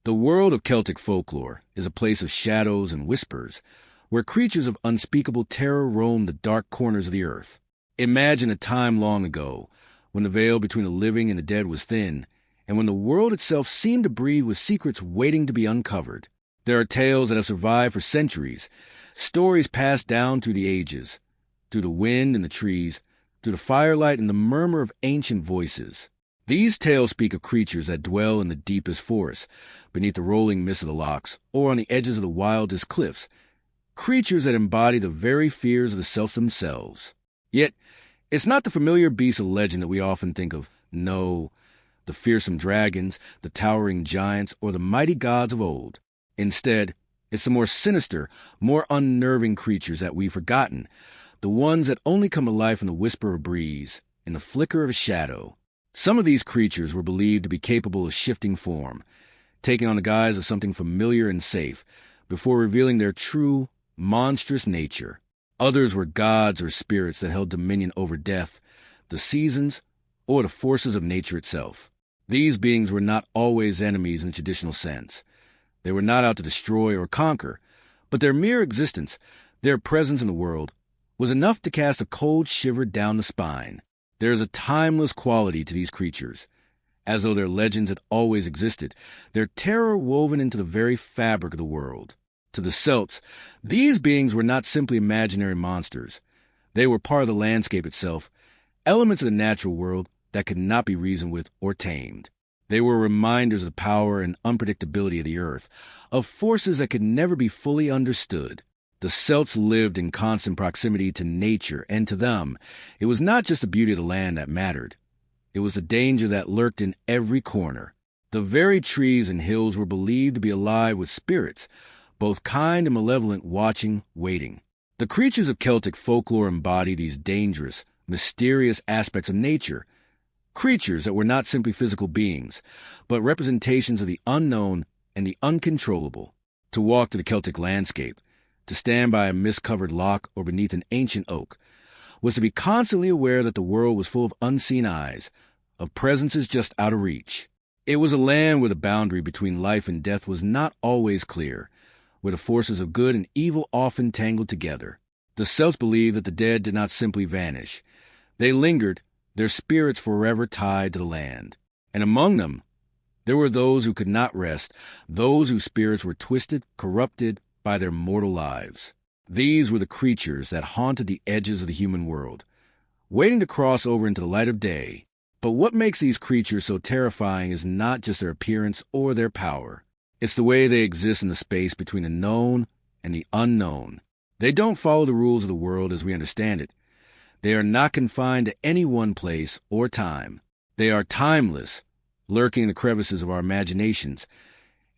The world of Celtic folklore is a place of shadows and whispers, where creatures of unspeakable terror roam the dark corners of the earth. Imagine a time long ago, when the veil between the living and the dead was thin, and when the world itself seemed to breathe with secrets waiting to be uncovered. There are tales that have survived for centuries, stories passed down through the ages, through the wind and the trees, through the firelight and the murmur of ancient voices. These tales speak of creatures that dwell in the deepest forests, beneath the rolling mist of the lochs, or on the edges of the wildest cliffs, creatures that embody the very fears of the Celts themselves. Yet, it's not the familiar beasts of legend that we often think of. No, the fearsome dragons, the towering giants, or the mighty gods of old. Instead, it's the more sinister, more unnerving creatures that we've forgotten, the ones that only come to life in the whisper of a breeze, in the flicker of a shadow. Some of these creatures were believed to be capable of shifting form, taking on the guise of something familiar and safe, before revealing their true, monstrous nature. Others were gods or spirits that held dominion over death, the seasons, or the forces of nature itself. These beings were not always enemies in the traditional sense. They were not out to destroy or conquer, but their mere existence, their presence in the world, was enough to cast a cold shiver down the spine. There is a timeless quality to these creatures, as though their legends had always existed, their terror woven into the very fabric of the world. To the Celts, these beings were not simply imaginary monsters. They were part of the landscape itself, elements of the natural world that could not be reasoned with or tamed. They were reminders of the power and unpredictability of the earth, of forces that could never be fully understood. The Celts lived in constant proximity to nature, and to them, it was not just the beauty of the land that mattered. It was the danger that lurked in every corner. The very trees and hills were believed to be alive with spirits, both kind and malevolent, watching, waiting. The creatures of Celtic folklore embody these dangerous, mysterious aspects of nature, creatures that were not simply physical beings, but representations of the unknown and the uncontrollable. To walk through the Celtic landscape, to stand by a mist-covered loch or beneath an ancient oak, was to be constantly aware that the world was full of unseen eyes, of presences just out of reach. It was a land where the boundary between life and death was not always clear, where the forces of good and evil often tangled together. The Celts believed that the dead did not simply vanish. They lingered, their spirits forever tied to the land. And among them, there were those who could not rest, those whose spirits were twisted, corrupted by their mortal lives. These were the creatures that haunted the edges of the human world, waiting to cross over into the light of day. But what makes these creatures so terrifying is not just their appearance or their power. It's the way they exist in the space between the known and the unknown. They don't follow the rules of the world as we understand it. They are not confined to any one place or time. They are timeless, lurking in the crevices of our imaginations,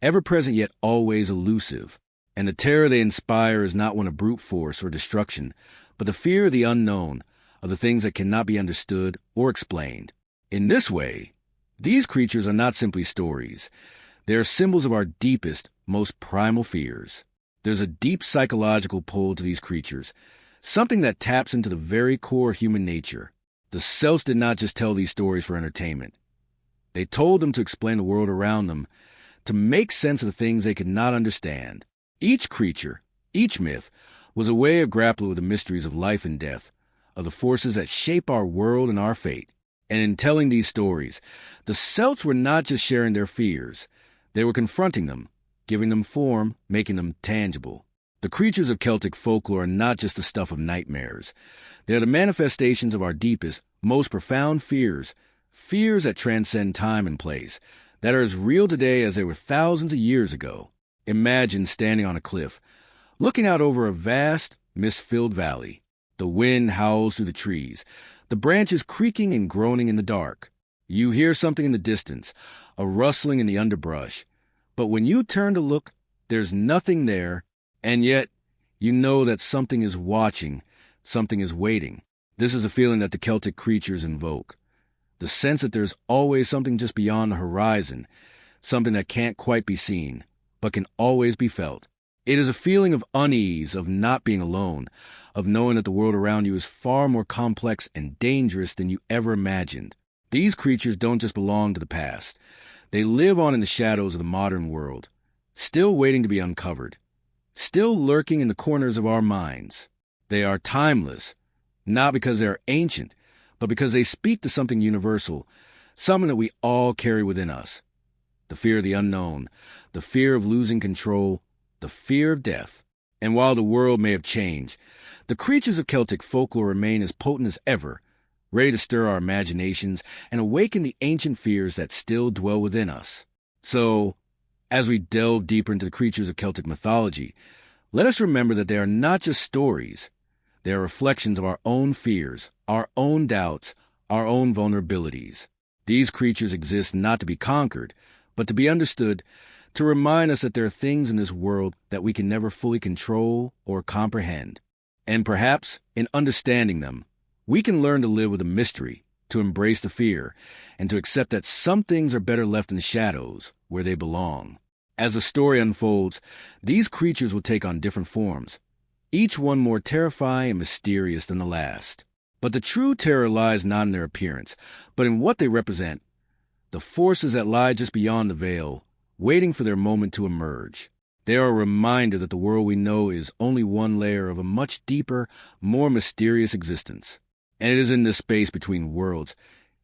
ever present yet always elusive. And the terror they inspire is not one of brute force or destruction, but the fear of the unknown, of the things that cannot be understood or explained. In this way, these creatures are not simply stories. They are symbols of our deepest, most primal fears. There's a deep psychological pull to these creatures, something that taps into the very core of human nature. The Celts did not just tell these stories for entertainment. They told them to explain the world around them, to make sense of the things they could not understand. Each creature, each myth, was a way of grappling with the mysteries of life and death, of the forces that shape our world and our fate. And in telling these stories, the Celts were not just sharing their fears. They were confronting them, giving them form, making them tangible. The creatures of Celtic folklore are not just the stuff of nightmares. They are the manifestations of our deepest, most profound fears, fears that transcend time and place, that are as real today as they were thousands of years ago. Imagine standing on a cliff, looking out over a vast, mist-filled valley. The wind howls through the trees, the branches creaking and groaning in the dark. You hear something in the distance, a rustling in the underbrush. But when you turn to look, there's nothing there, and yet you know that something is watching, something is waiting. This is a feeling that the Celtic creatures invoke. The sense that there's always something just beyond the horizon, something that can't quite be seen, but can always be felt. It is a feeling of unease, of not being alone, of knowing that the world around you is far more complex and dangerous than you ever imagined. These creatures don't just belong to the past. They live on in the shadows of the modern world, still waiting to be uncovered, still lurking in the corners of our minds. They are timeless, not because they are ancient, but because they speak to something universal, something that we all carry within us. The fear of the unknown, the fear of losing control, the fear of death. And while the world may have changed, the creatures of Celtic folklore remain as potent as ever, ready to stir our imaginations and awaken the ancient fears that still dwell within us. So, as we delve deeper into the creatures of Celtic mythology, let us remember that they are not just stories. They are reflections of our own fears, our own doubts, our own vulnerabilities. These creatures exist not to be conquered, but to be understood, to remind us that there are things in this world that we can never fully control or comprehend. And perhaps, in understanding them, we can learn to live with the mystery, to embrace the fear, and to accept that some things are better left in the shadows, where they belong. As the story unfolds, these creatures will take on different forms, each one more terrifying and mysterious than the last. But the true terror lies not in their appearance, but in what they represent, the forces that lie just beyond the veil, waiting for their moment to emerge. They are a reminder that the world we know is only one layer of a much deeper, more mysterious existence. And it is in this space between worlds,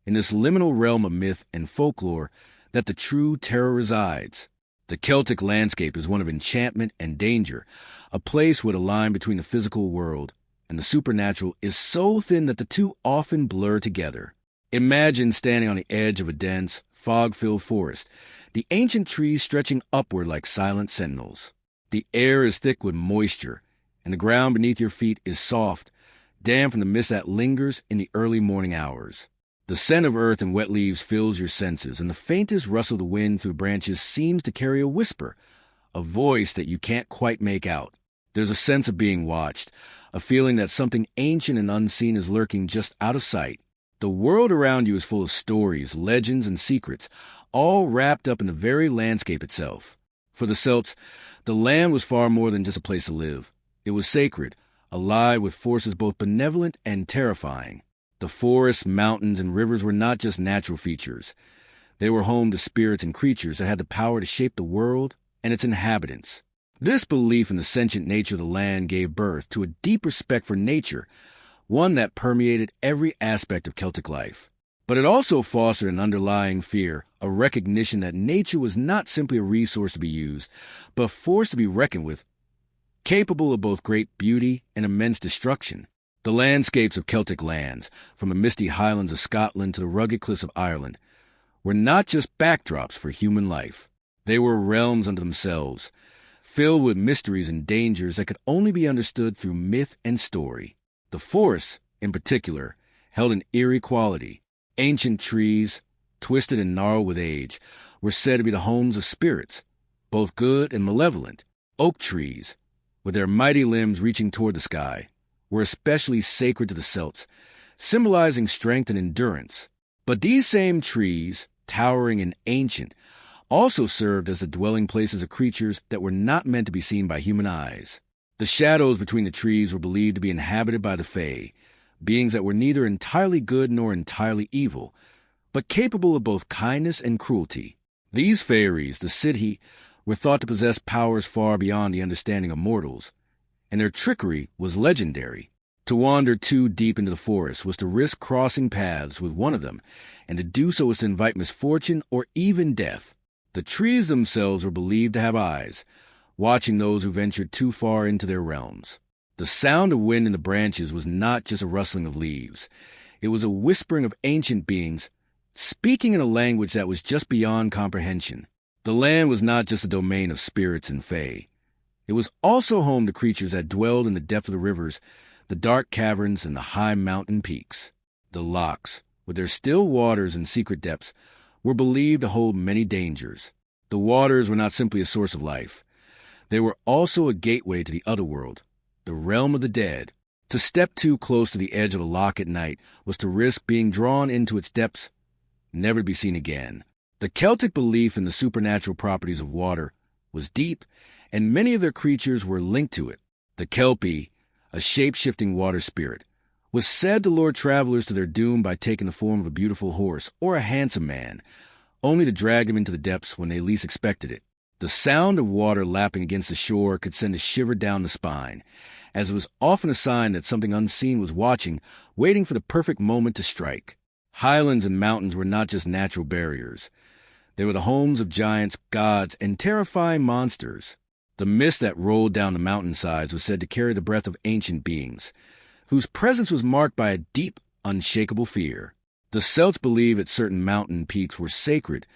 in this liminal realm of myth and folklore, that the true terror resides. The Celtic landscape is one of enchantment and danger, a place where the line between the physical world and the supernatural is so thin that the two often blur together. Imagine standing on the edge of a dense, fog-filled forest, the ancient trees stretching upward like silent sentinels. The air is thick with moisture, and the ground beneath your feet is soft, damp from the mist that lingers in the early morning hours. The scent of earth and wet leaves fills your senses, and the faintest rustle of the wind through branches seems to carry a whisper, a voice that you can't quite make out. There's a sense of being watched, a feeling that something ancient and unseen is lurking just out of sight. The world around you is full of stories, legends, and secrets, all wrapped up in the very landscape itself. For the Celts, the land was far more than just a place to live. It was sacred, alive with forces both benevolent and terrifying. The forests, mountains, and rivers were not just natural features. They were home to spirits and creatures that had the power to shape the world and its inhabitants. This belief in the sentient nature of the land gave birth to a deep respect for nature, one that permeated every aspect of Celtic life. But it also fostered an underlying fear, a recognition that nature was not simply a resource to be used, but a force to be reckoned with, capable of both great beauty and immense destruction. The landscapes of Celtic lands, from the misty highlands of Scotland to the rugged cliffs of Ireland, were not just backdrops for human life. They were realms unto themselves, filled with mysteries and dangers that could only be understood through myth and story. The forests, in particular, held an eerie quality. Ancient trees, twisted and gnarled with age, were said to be the homes of spirits, both good and malevolent. Oak trees, with their mighty limbs reaching toward the sky, were especially sacred to the Celts, symbolizing strength and endurance. But these same trees, towering and ancient, also served as the dwelling places of creatures that were not meant to be seen by human eyes. The shadows between the trees were believed to be inhabited by the Fae, beings that were neither entirely good nor entirely evil, but capable of both kindness and cruelty. These fairies, the Sidhi, were thought to possess powers far beyond the understanding of mortals, and their trickery was legendary. To wander too deep into the forest was to risk crossing paths with one of them, and to do so was to invite misfortune or even death. The trees themselves were believed to have eyes, watching those who ventured too far into their realms. The sound of wind in the branches was not just a rustling of leaves. It was a whispering of ancient beings, speaking in a language that was just beyond comprehension. The land was not just a domain of spirits and fae. It was also home to creatures that dwelled in the depth of the rivers, the dark caverns, and the high mountain peaks. The lochs, with their still waters and secret depths, were believed to hold many dangers. The waters were not simply a source of life. They were also a gateway to the other world, the realm of the dead. To step too close to the edge of a loch at night was to risk being drawn into its depths, never to be seen again. The Celtic belief in the supernatural properties of water was deep, and many of their creatures were linked to it. The Kelpie, a shape-shifting water spirit, was said to lure travelers to their doom by taking the form of a beautiful horse or a handsome man, only to drag them into the depths when they least expected it. The sound of water lapping against the shore could send a shiver down the spine, as it was often a sign that something unseen was watching, waiting for the perfect moment to strike. Highlands and mountains were not just natural barriers. They were the homes of giants, gods, and terrifying monsters. The mist that rolled down the mountainsides was said to carry the breath of ancient beings, whose presence was marked by a deep, unshakable fear. The Celts believed that certain mountain peaks were sacred,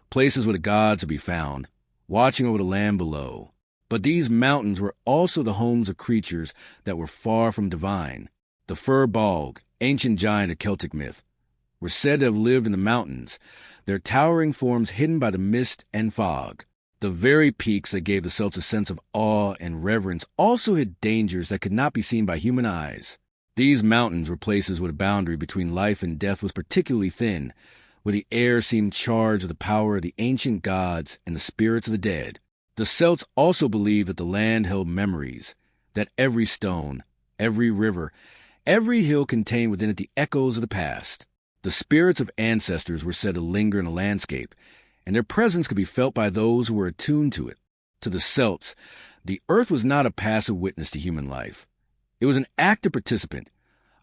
places where the gods would be found, watching over the land below. But these mountains were also the homes of creatures that were far from divine. The Fir-Bolg, ancient giant of Celtic myth, were said to have lived in the mountains, their towering forms hidden by the mist and fog. The very peaks that gave the Celts a sense of awe and reverence also hid dangers that could not be seen by human eyes. These mountains were places where the boundary between life and death was particularly thin, where the air seemed charged with the power of the ancient gods and the spirits of the dead. The Celts also believed that the land held memories, that every stone, every river, every hill contained within it the echoes of the past. The spirits of ancestors were said to linger in the landscape, and their presence could be felt by those who were attuned to it. To the Celts, the earth was not a passive witness to human life. It was an active participant,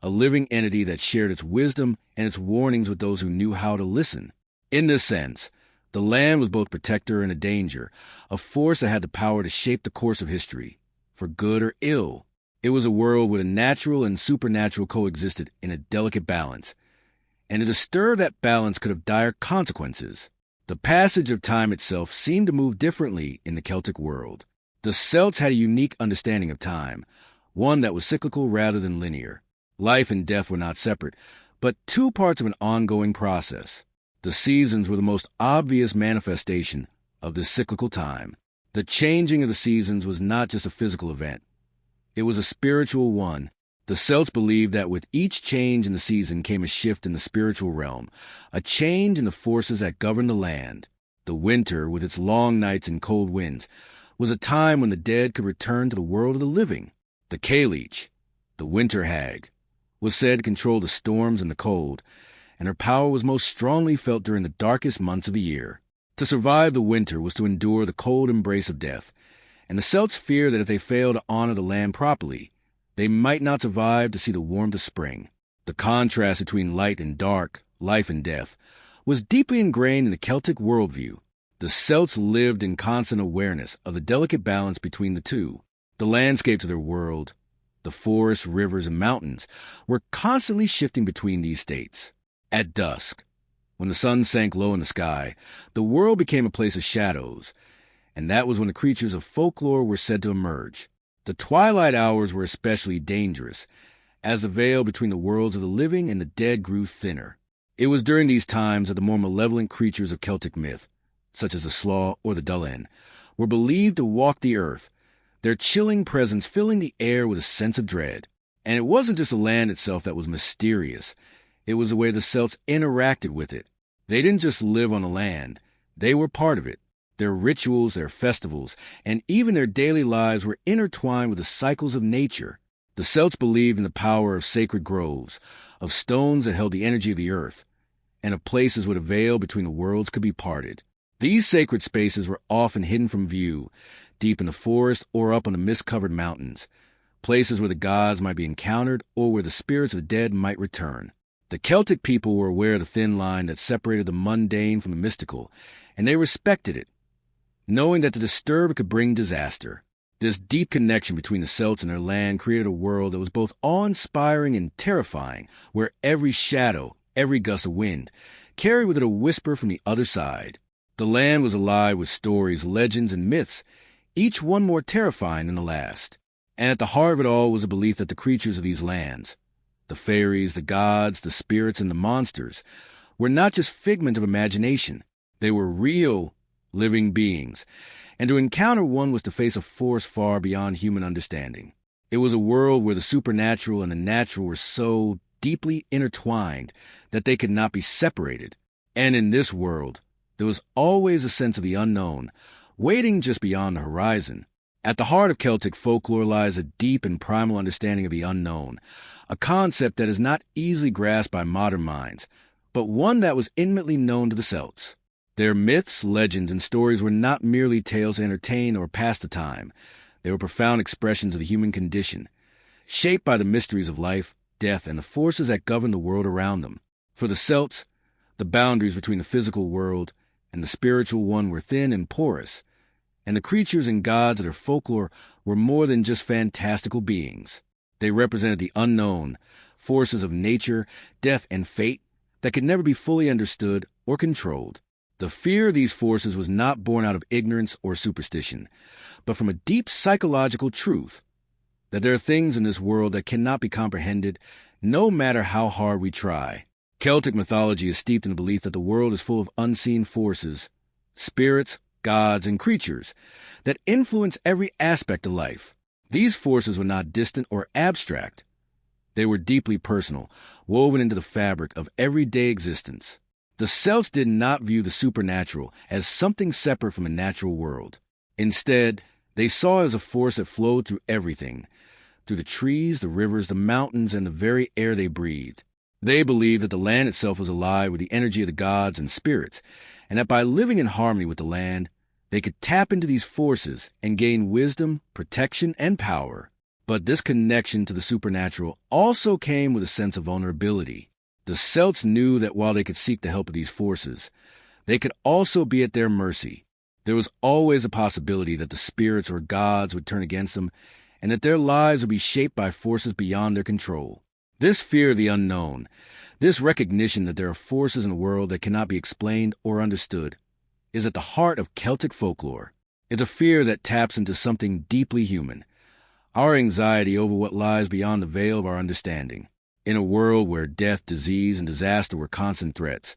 a living entity that shared its wisdom and its warnings with those who knew how to listen. In this sense, the land was both protector and a danger, a force that had the power to shape the course of history, for good or ill. It was a world where the natural and supernatural coexisted in a delicate balance, and to disturb that balance could have dire consequences. The passage of time itself seemed to move differently in the Celtic world. The Celts had a unique understanding of time, one that was cyclical rather than linear. Life and death were not separate, but two parts of an ongoing process. The seasons were the most obvious manifestation of this cyclical time. The changing of the seasons was not just a physical event. It was a spiritual one. The Celts believed that with each change in the season came a shift in the spiritual realm, a change in the forces that governed the land. The winter, with its long nights and cold winds, was a time when the dead could return to the world of the living. The Cailleach, the winter hag, was said to control the storms and the cold, and her power was most strongly felt during the darkest months of the year. To survive the winter was to endure the cold embrace of death, and the Celts feared that if they failed to honor the land properly, they might not survive to see the warmth of spring. The contrast between light and dark, life and death, was deeply ingrained in the Celtic worldview. The Celts lived in constant awareness of the delicate balance between the two. The landscapes of their world, the forests, rivers, and mountains, were constantly shifting between these states. At dusk, when the sun sank low in the sky, the world became a place of shadows, and that was when the creatures of folklore were said to emerge. The twilight hours were especially dangerous, as the veil between the worlds of the living and the dead grew thinner. It was during these times that the more malevolent creatures of Celtic myth, such as the Slaw or the Dullen, were believed to walk the earth, their chilling presence filling the air with a sense of dread. And it wasn't just the land itself that was mysterious. It was the way the Celts interacted with it. They didn't just live on the land. They were part of it. Their rituals, their festivals, and even their daily lives were intertwined with the cycles of nature. The Celts believed in the power of sacred groves, of stones that held the energy of the earth, and of places where the veil between the worlds could be parted. These sacred spaces were often hidden from view, deep in the forest or up on the mist-covered mountains, places where the gods might be encountered or where the spirits of the dead might return. The Celtic people were aware of the thin line that separated the mundane from the mystical, and they respected it, knowing that to disturb it could bring disaster. This deep connection between the Celts and their land created a world that was both awe-inspiring and terrifying, where every shadow, every gust of wind, carried with it a whisper from the other side. The land was alive with stories, legends, and myths, each one more terrifying than the last. And at the heart of it all was a belief that the creatures of these lands, the fairies, the gods, the spirits, and the monsters, were not just figment of imagination. They were real, living beings, and to encounter one was to face a force far beyond human understanding. It was a world where the supernatural and the natural were so deeply intertwined that they could not be separated. And in this world, there was always a sense of the unknown, waiting just beyond the horizon. At the heart of Celtic folklore lies a deep and primal understanding of the unknown, a concept that is not easily grasped by modern minds, but one that was intimately known to the Celts. Their myths, legends, and stories were not merely tales to entertain or pass the time. They were profound expressions of the human condition, shaped by the mysteries of life, death, and the forces that govern the world around them. For the Celts, the boundaries between the physical world and the spiritual one were thin and porous, and the creatures and gods of their folklore were more than just fantastical beings. They represented the unknown, forces of nature, death, and fate that could never be fully understood or controlled. The fear of these forces was not born out of ignorance or superstition, but from a deep psychological truth that there are things in this world that cannot be comprehended no matter how hard we try. Celtic mythology is steeped in the belief that the world is full of unseen forces, spirits, gods, and creatures that influence every aspect of life. These forces were not distant or abstract. They were deeply personal, woven into the fabric of everyday existence. The Celts did not view the supernatural as something separate from the natural world. Instead, they saw it as a force that flowed through everything, through the trees, the rivers, the mountains, and the very air they breathed. They believed that the land itself was alive with the energy of the gods and spirits, and that by living in harmony with the land, they could tap into these forces and gain wisdom, protection, and power. But this connection to the supernatural also came with a sense of vulnerability. The Celts knew that while they could seek the help of these forces, they could also be at their mercy. There was always a possibility that the spirits or gods would turn against them, and that their lives would be shaped by forces beyond their control. This fear of the unknown, this recognition that there are forces in the world that cannot be explained or understood, is at the heart of Celtic folklore. It's a fear that taps into something deeply human, our anxiety over what lies beyond the veil of our understanding. In a world where death, disease, and disaster were constant threats,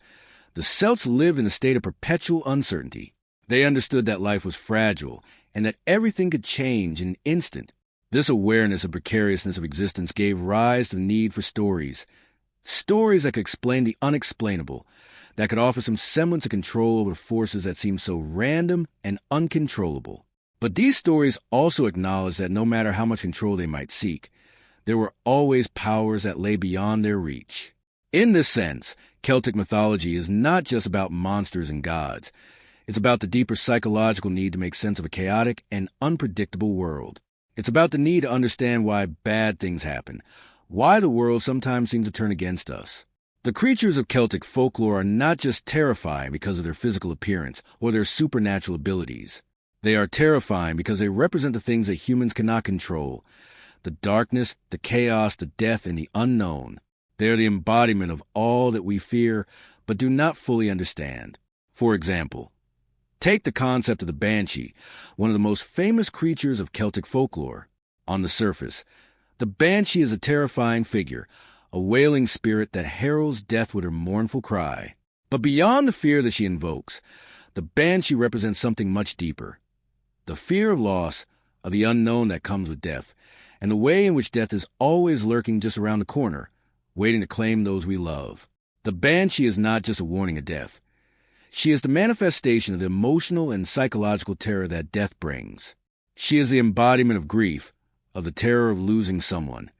the Celts lived in a state of perpetual uncertainty. They understood that life was fragile and that everything could change in an instant. This awareness of precariousness of existence gave rise to the need for stories that could explain the unexplainable, that could offer some semblance of control over the forces that seemed so random and uncontrollable. But these stories also acknowledged that no matter how much control they might seek, there were always powers that lay beyond their reach. In this sense, Celtic mythology is not just about monsters and gods. It's about the deeper psychological need to make sense of a chaotic and unpredictable world. It's about the need to understand why bad things happen, why the world sometimes seems to turn against us. The creatures of Celtic folklore are not just terrifying because of their physical appearance or their supernatural abilities. They are terrifying because they represent the things that humans cannot control: the darkness, the chaos, the death, and the unknown. They are the embodiment of all that we fear but do not fully understand. For example, take the concept of the banshee, one of the most famous creatures of Celtic folklore. On the surface, the banshee is a terrifying figure, a wailing spirit that heralds death with her mournful cry. But beyond the fear that she invokes, the banshee represents something much deeper: the fear of loss, of the unknown that comes with death, and the way in which death is always lurking just around the corner, waiting to claim those we love. The banshee is not just a warning of death. She is the manifestation of the emotional and psychological terror that death brings. She is the embodiment of grief, of the terror of losing someone,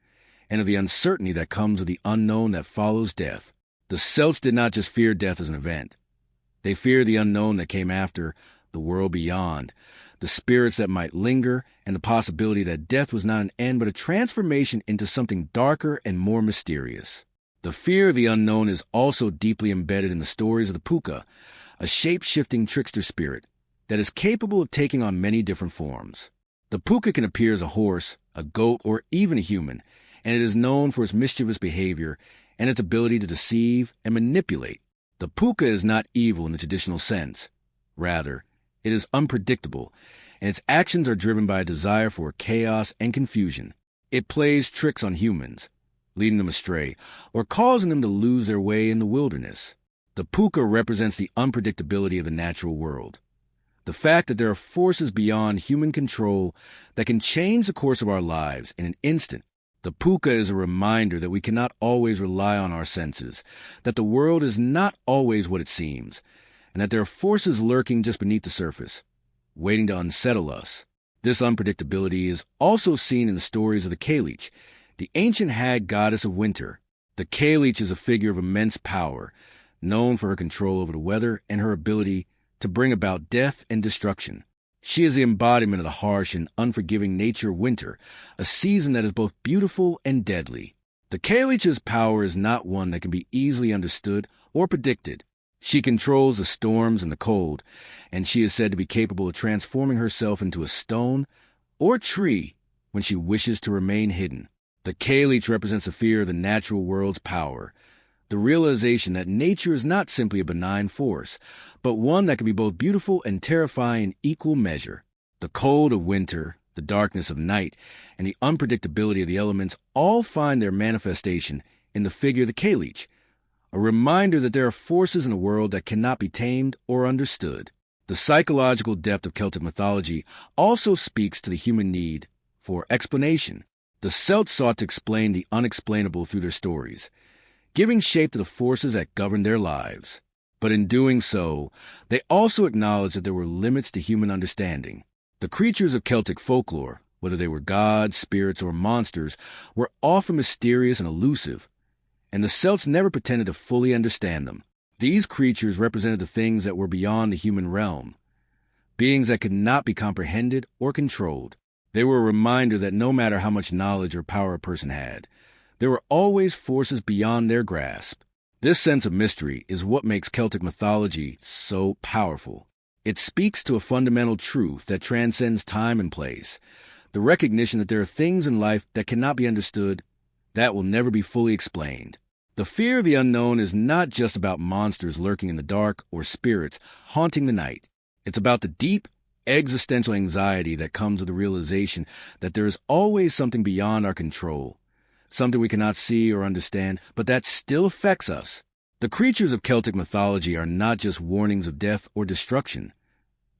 and of the uncertainty that comes with the unknown that follows death. The Celts did not just fear death as an event. They feared the unknown that came after, the world beyond, the spirits that might linger, and the possibility that death was not an end but a transformation into something darker and more mysterious. The fear of the unknown is also deeply embedded in the stories of the puka, a shape-shifting trickster spirit that is capable of taking on many different forms. The puka can appear as a horse, a goat, or even a human, and it is known for its mischievous behavior and its ability to deceive and manipulate. The puka is not evil in the traditional sense. Rather, it is unpredictable, and its actions are driven by a desire for chaos and confusion. It plays tricks on humans, leading them astray, or causing them to lose their way in the wilderness. The puka represents the unpredictability of the natural world, the fact that there are forces beyond human control that can change the course of our lives in an instant. The puka is a reminder that we cannot always rely on our senses, that the world is not always what it seems, and that there are forces lurking just beneath the surface, waiting to unsettle us. This unpredictability is also seen in the stories of the Cailleach, the ancient hag goddess of winter. The Cailleach is a figure of immense power, known for her control over the weather and her ability to bring about death and destruction. She is the embodiment of the harsh and unforgiving nature of winter, a season that is both beautiful and deadly. The Kalich's power is not one that can be easily understood or predicted. She controls the storms and the cold, and she is said to be capable of transforming herself into a stone or tree when she wishes to remain hidden. The Kalich represents the fear of the natural world's power, the realization that nature is not simply a benign force, but one that can be both beautiful and terrifying in equal measure. The cold of winter, the darkness of night, and the unpredictability of the elements all find their manifestation in the figure of the Kalich, a reminder that there are forces in the world that cannot be tamed or understood. The psychological depth of Celtic mythology also speaks to the human need for explanation. The Celts sought to explain the unexplainable through their stories, giving shape to the forces that govern their lives. But in doing so, they also acknowledged that there were limits to human understanding. The creatures of Celtic folklore, whether they were gods, spirits, or monsters, were often mysterious and elusive, and the Celts never pretended to fully understand them. These creatures represented the things that were beyond the human realm, beings that could not be comprehended or controlled. They were a reminder that no matter how much knowledge or power a person had, there were always forces beyond their grasp. This sense of mystery is what makes Celtic mythology so powerful. It speaks to a fundamental truth that transcends time and place, the recognition that there are things in life that cannot be understood, that will never be fully explained. The fear of the unknown is not just about monsters lurking in the dark or spirits haunting the night. It's about the deep, existential anxiety that comes with the realization that there is always something beyond our control, something we cannot see or understand, but that still affects us. The creatures of Celtic mythology are not just warnings of death or destruction.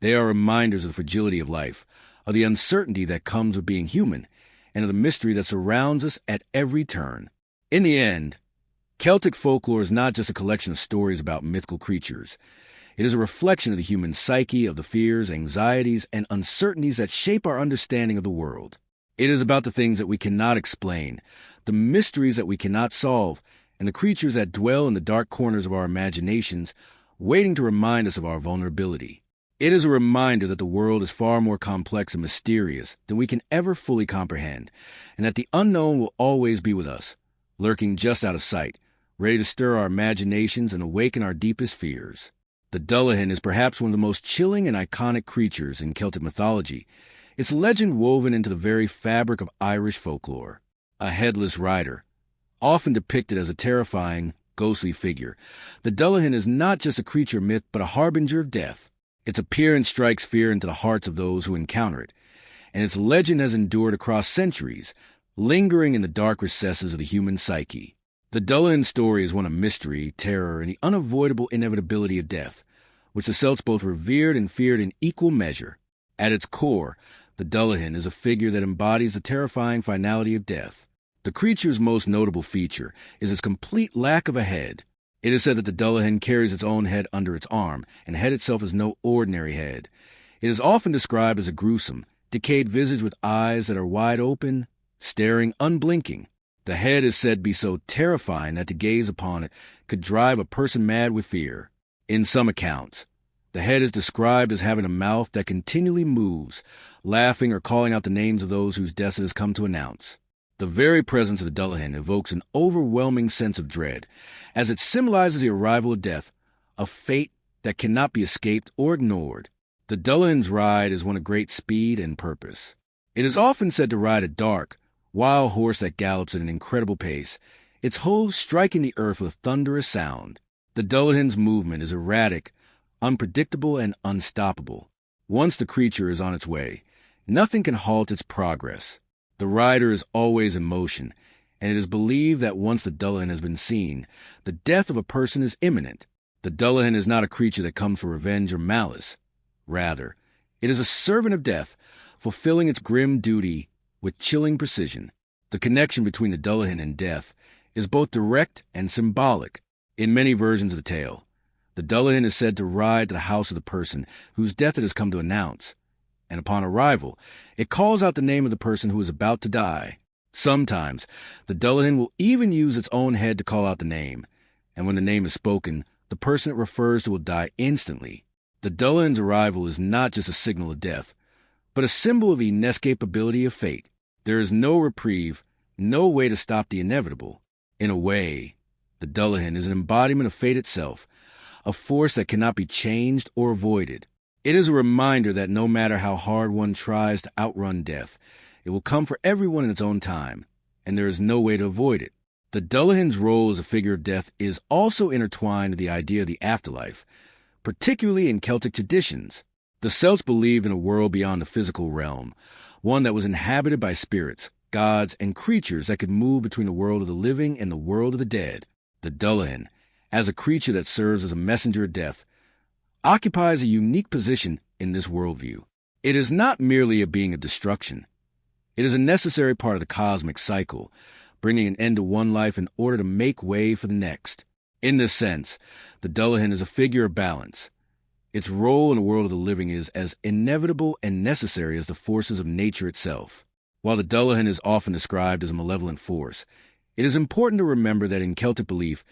They are reminders of the fragility of life, of the uncertainty that comes with being human, and of the mystery that surrounds us at every turn. In the end, Celtic folklore is not just a collection of stories about mythical creatures. It is a reflection of the human psyche, of the fears, anxieties, and uncertainties that shape our understanding of the world. It is about the things that we cannot explain, the mysteries that we cannot solve, and the creatures that dwell in the dark corners of our imaginations, waiting to remind us of our vulnerability. It is a reminder that the world is far more complex and mysterious than we can ever fully comprehend, and that the unknown will always be with us, lurking just out of sight, ready to stir our imaginations and awaken our deepest fears. The Dullahan is perhaps one of the most chilling and iconic creatures in Celtic mythology, its legend woven into the very fabric of Irish folklore. A headless rider, often depicted as a terrifying, ghostly figure, the Dullahan is not just a creature myth but a harbinger of death. Its appearance strikes fear into the hearts of those who encounter it, and its legend has endured across centuries, lingering in the dark recesses of the human psyche. The Dullahan story is one of mystery, terror, and the unavoidable inevitability of death, which the Celts both revered and feared in equal measure. At its core, the Dullahan is a figure that embodies the terrifying finality of death. The creature's most notable feature is its complete lack of a head. It is said that the Dullahan carries its own head under its arm, and the head itself is no ordinary head. It is often described as a gruesome, decayed visage with eyes that are wide open, staring unblinking. The head is said to be so terrifying that to gaze upon it could drive a person mad with fear. In some accounts, the head is described as having a mouth that continually moves, laughing or calling out the names of those whose death it has come to announce. The very presence of the Dullahan evokes an overwhelming sense of dread, as it symbolizes the arrival of death, a fate that cannot be escaped or ignored. The Dullahan's ride is one of great speed and purpose. It is often said to ride a dark, wild horse that gallops at an incredible pace, its hooves striking the earth with a thunderous sound. The Dullahan's movement is erratic, unpredictable, and unstoppable. Once the creature is on its way, nothing can halt its progress. The rider is always in motion, and it is believed that once the Dullahan has been seen, the death of a person is imminent. The Dullahan is not a creature that comes for revenge or malice. Rather, it is a servant of death, fulfilling its grim duty with chilling precision. The connection between the Dullahan and death is both direct and symbolic. In many versions of the tale, the Dullahan is said to ride to the house of the person whose death it has come to announce, and upon arrival, it calls out the name of the person who is about to die. Sometimes, the Dullahan will even use its own head to call out the name, and when the name is spoken, the person it refers to will die instantly. The Dullahan's arrival is not just a signal of death, but a symbol of the inescapability of fate. There is no reprieve, no way to stop the inevitable. In a way, the Dullahan is an embodiment of fate itself, a force that cannot be changed or avoided. It is a reminder that no matter how hard one tries to outrun death, it will come for everyone in its own time, and there is no way to avoid it. The Dullahan's role as a figure of death is also intertwined with the idea of the afterlife, particularly in Celtic traditions. The Celts believed in a world beyond the physical realm, one that was inhabited by spirits, gods, and creatures that could move between the world of the living and the world of the dead. The Dullahan, as a creature that serves as a messenger of death, occupies a unique position in this worldview. It is not merely a being of destruction. It is a necessary part of the cosmic cycle, bringing an end to one life in order to make way for the next. In this sense, the Dullahan is a figure of balance. Its role in the world of the living is as inevitable and necessary as the forces of nature itself. While the Dullahan is often described as a malevolent force, it is important to remember that in Celtic belief,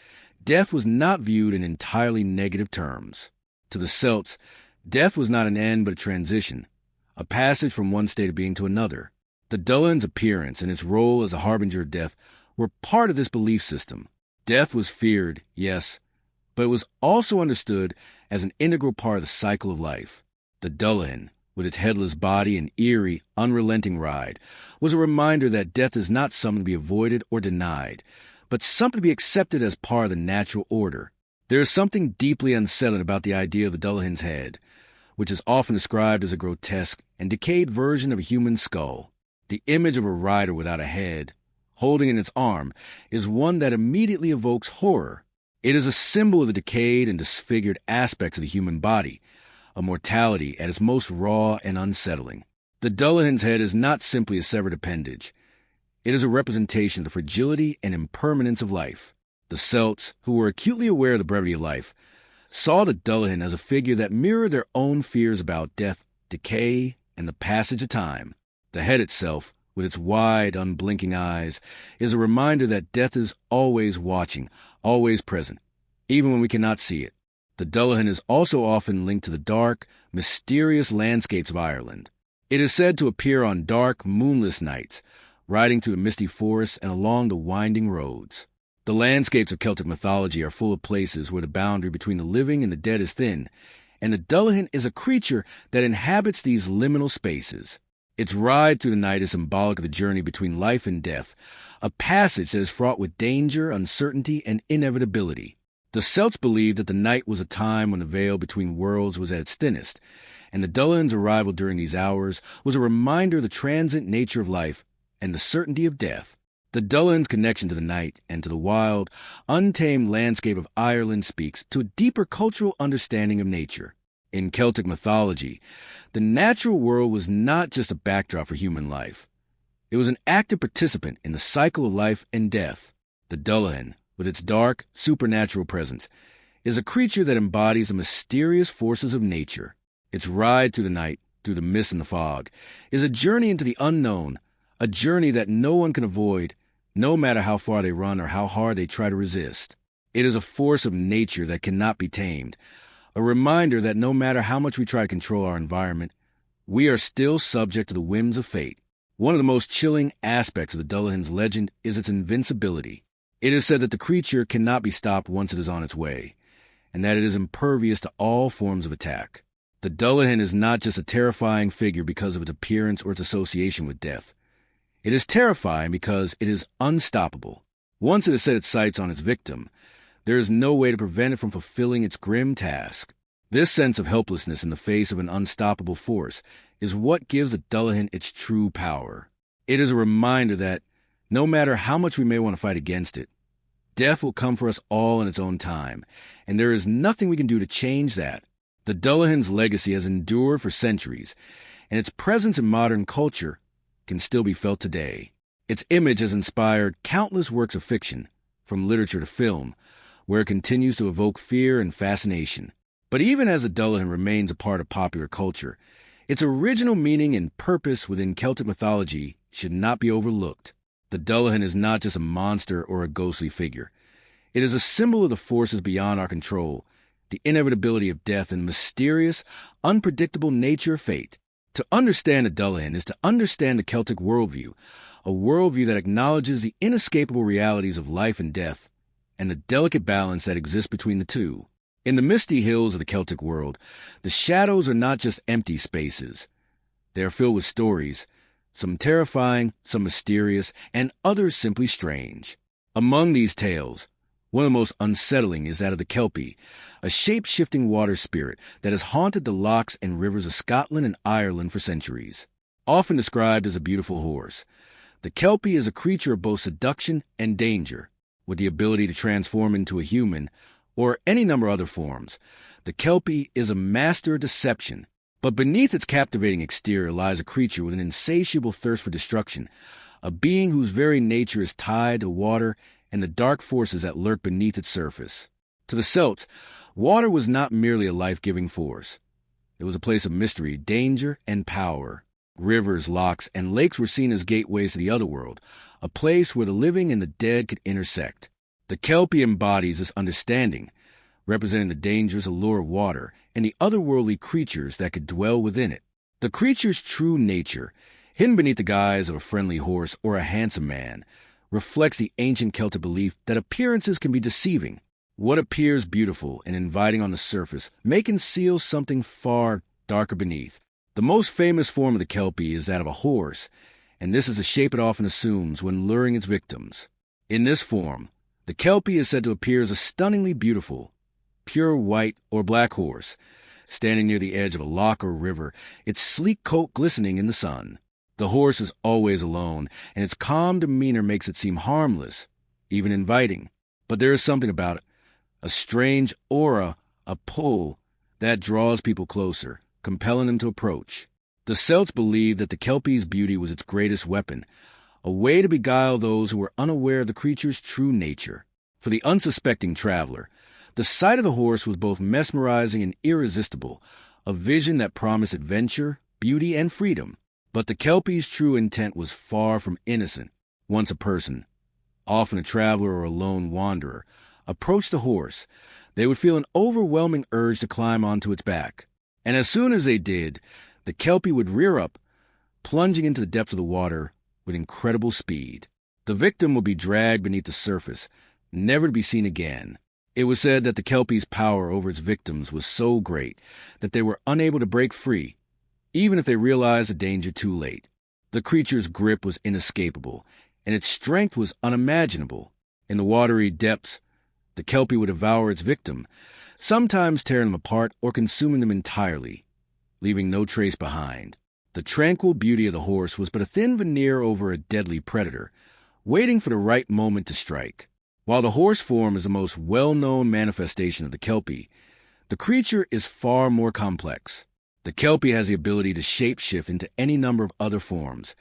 death was not viewed in entirely negative terms. To the Celts, death was not an end but a transition, a passage from one state of being to another. The Dullahan's appearance and its role as a harbinger of death were part of this belief system. Death was feared, yes, but it was also understood as an integral part of the cycle of life. The Dullahan, with its headless body and eerie, unrelenting ride, was a reminder that death is not something to be avoided or denied, but something to be accepted as part of the natural order. There is something deeply unsettling about the idea of the Dullahan's head, which is often described as a grotesque and decayed version of a human skull. The image of a rider without a head, holding in its arm, is one that immediately evokes horror. It is a symbol of the decayed and disfigured aspects of the human body, a mortality at its most raw and unsettling. The Dullahan's head is not simply a severed appendage. It is a representation of the fragility and impermanence of life. The Celts, who were acutely aware of the brevity of life, saw the Dullahan as a figure that mirrored their own fears about death, decay, and the passage of time. The head itself, with its wide, unblinking eyes, is a reminder that death is always watching, always present, even when we cannot see it. The Dullahan is also often linked to the dark, mysterious landscapes of Ireland. It is said to appear on dark, moonless nights, riding through the misty forests and along the winding roads. The landscapes of Celtic mythology are full of places where the boundary between the living and the dead is thin, and the Dullahan is a creature that inhabits these liminal spaces. Its ride through the night is symbolic of the journey between life and death, a passage that is fraught with danger, uncertainty, and inevitability. The Celts believed that the night was a time when the veil between worlds was at its thinnest, and the Dullahan's arrival during these hours was a reminder of the transient nature of life and the certainty of death. The Dullahan's connection to the night and to the wild, untamed landscape of Ireland speaks to a deeper cultural understanding of nature. In Celtic mythology, the natural world was not just a backdrop for human life. It was an active participant in the cycle of life and death. The Dullahan, with its dark, supernatural presence, is a creature that embodies the mysterious forces of nature. Its ride through the night, through the mist and the fog, is a journey into the unknown, a journey that no one can avoid, no matter how far they run or how hard they try to resist. It is a force of nature that cannot be tamed, a reminder that no matter how much we try to control our environment, we are still subject to the whims of fate. One of the most chilling aspects of the Dullahan's legend is its invincibility. It is said that the creature cannot be stopped once it is on its way, and that it is impervious to all forms of attack. The Dullahan is not just a terrifying figure because of its appearance or its association with death. It is terrifying because it is unstoppable. Once it has set its sights on its victim, there is no way to prevent it from fulfilling its grim task. This sense of helplessness in the face of an unstoppable force is what gives the Dullahan its true power. It is a reminder that, no matter how much we may want to fight against it, death will come for us all in its own time, and there is nothing we can do to change that. The Dullahan's legacy has endured for centuries, and its presence in modern culture can still be felt today. Its image has inspired countless works of fiction, from literature to film, where it continues to evoke fear and fascination. But even as the Dullahan remains a part of popular culture, its original meaning and purpose within Celtic mythology should not be overlooked. The Dullahan is not just a monster or a ghostly figure. It is a symbol of the forces beyond our control, the inevitability of death, and mysterious, unpredictable nature of fate. To understand a Dullahan is to understand the Celtic worldview, a worldview that acknowledges the inescapable realities of life and death, and the delicate balance that exists between the two. In the misty hills of the Celtic world, the shadows are not just empty spaces. They are filled with stories, some terrifying, some mysterious, and others simply strange. Among these tales, one of the most unsettling is that of the Kelpie, a shape-shifting water spirit that has haunted the lochs and rivers of Scotland and Ireland for centuries. Often described as a beautiful horse, the Kelpie is a creature of both seduction and danger. With the ability to transform into a human, or any number of other forms, the Kelpie is a master of deception. But beneath its captivating exterior lies a creature with an insatiable thirst for destruction, a being whose very nature is tied to water and the dark forces that lurk beneath its surface. To the Celts, water was not merely a life-giving force. It was a place of mystery, danger, and power. Rivers, lochs, and lakes were seen as gateways to the other world, a place where the living and the dead could intersect. The Kelpie embodies this understanding, representing the dangerous allure of water and the otherworldly creatures that could dwell within it. The creature's true nature, hidden beneath the guise of a friendly horse or a handsome man, reflects the ancient Celtic belief that appearances can be deceiving. What appears beautiful and inviting on the surface may conceal something far darker beneath. The most famous form of the Kelpie is that of a horse, and this is the shape it often assumes when luring its victims. In this form, the Kelpie is said to appear as a stunningly beautiful, pure white or black horse, standing near the edge of a loch or river, its sleek coat glistening in the sun. The horse is always alone, and its calm demeanor makes it seem harmless, even inviting. But there is something about it, a strange aura, a pull, that draws people closer, compelling them to approach. The Celts believed that the Kelpie's beauty was its greatest weapon, a way to beguile those who were unaware of the creature's true nature. For the unsuspecting traveler, the sight of the horse was both mesmerizing and irresistible, a vision that promised adventure, beauty, and freedom. But the Kelpie's true intent was far from innocent. Once a person, often a traveler or a lone wanderer, approached the horse, they would feel an overwhelming urge to climb onto its back. And as soon as they did, the Kelpie would rear up, plunging into the depths of the water with incredible speed. The victim would be dragged beneath the surface, never to be seen again. It was said that the Kelpie's power over its victims was so great that they were unable to break free, even if they realized the danger too late. The creature's grip was inescapable, and its strength was unimaginable. In the watery depths, the Kelpie would devour its victim, sometimes tearing them apart or consuming them entirely, leaving no trace behind. The tranquil beauty of the horse was but a thin veneer over a deadly predator, waiting for the right moment to strike. While the horse form is the most well-known manifestation of the Kelpie, the creature is far more complex. The Kelpie has the ability to shapeshift into any number of other forms,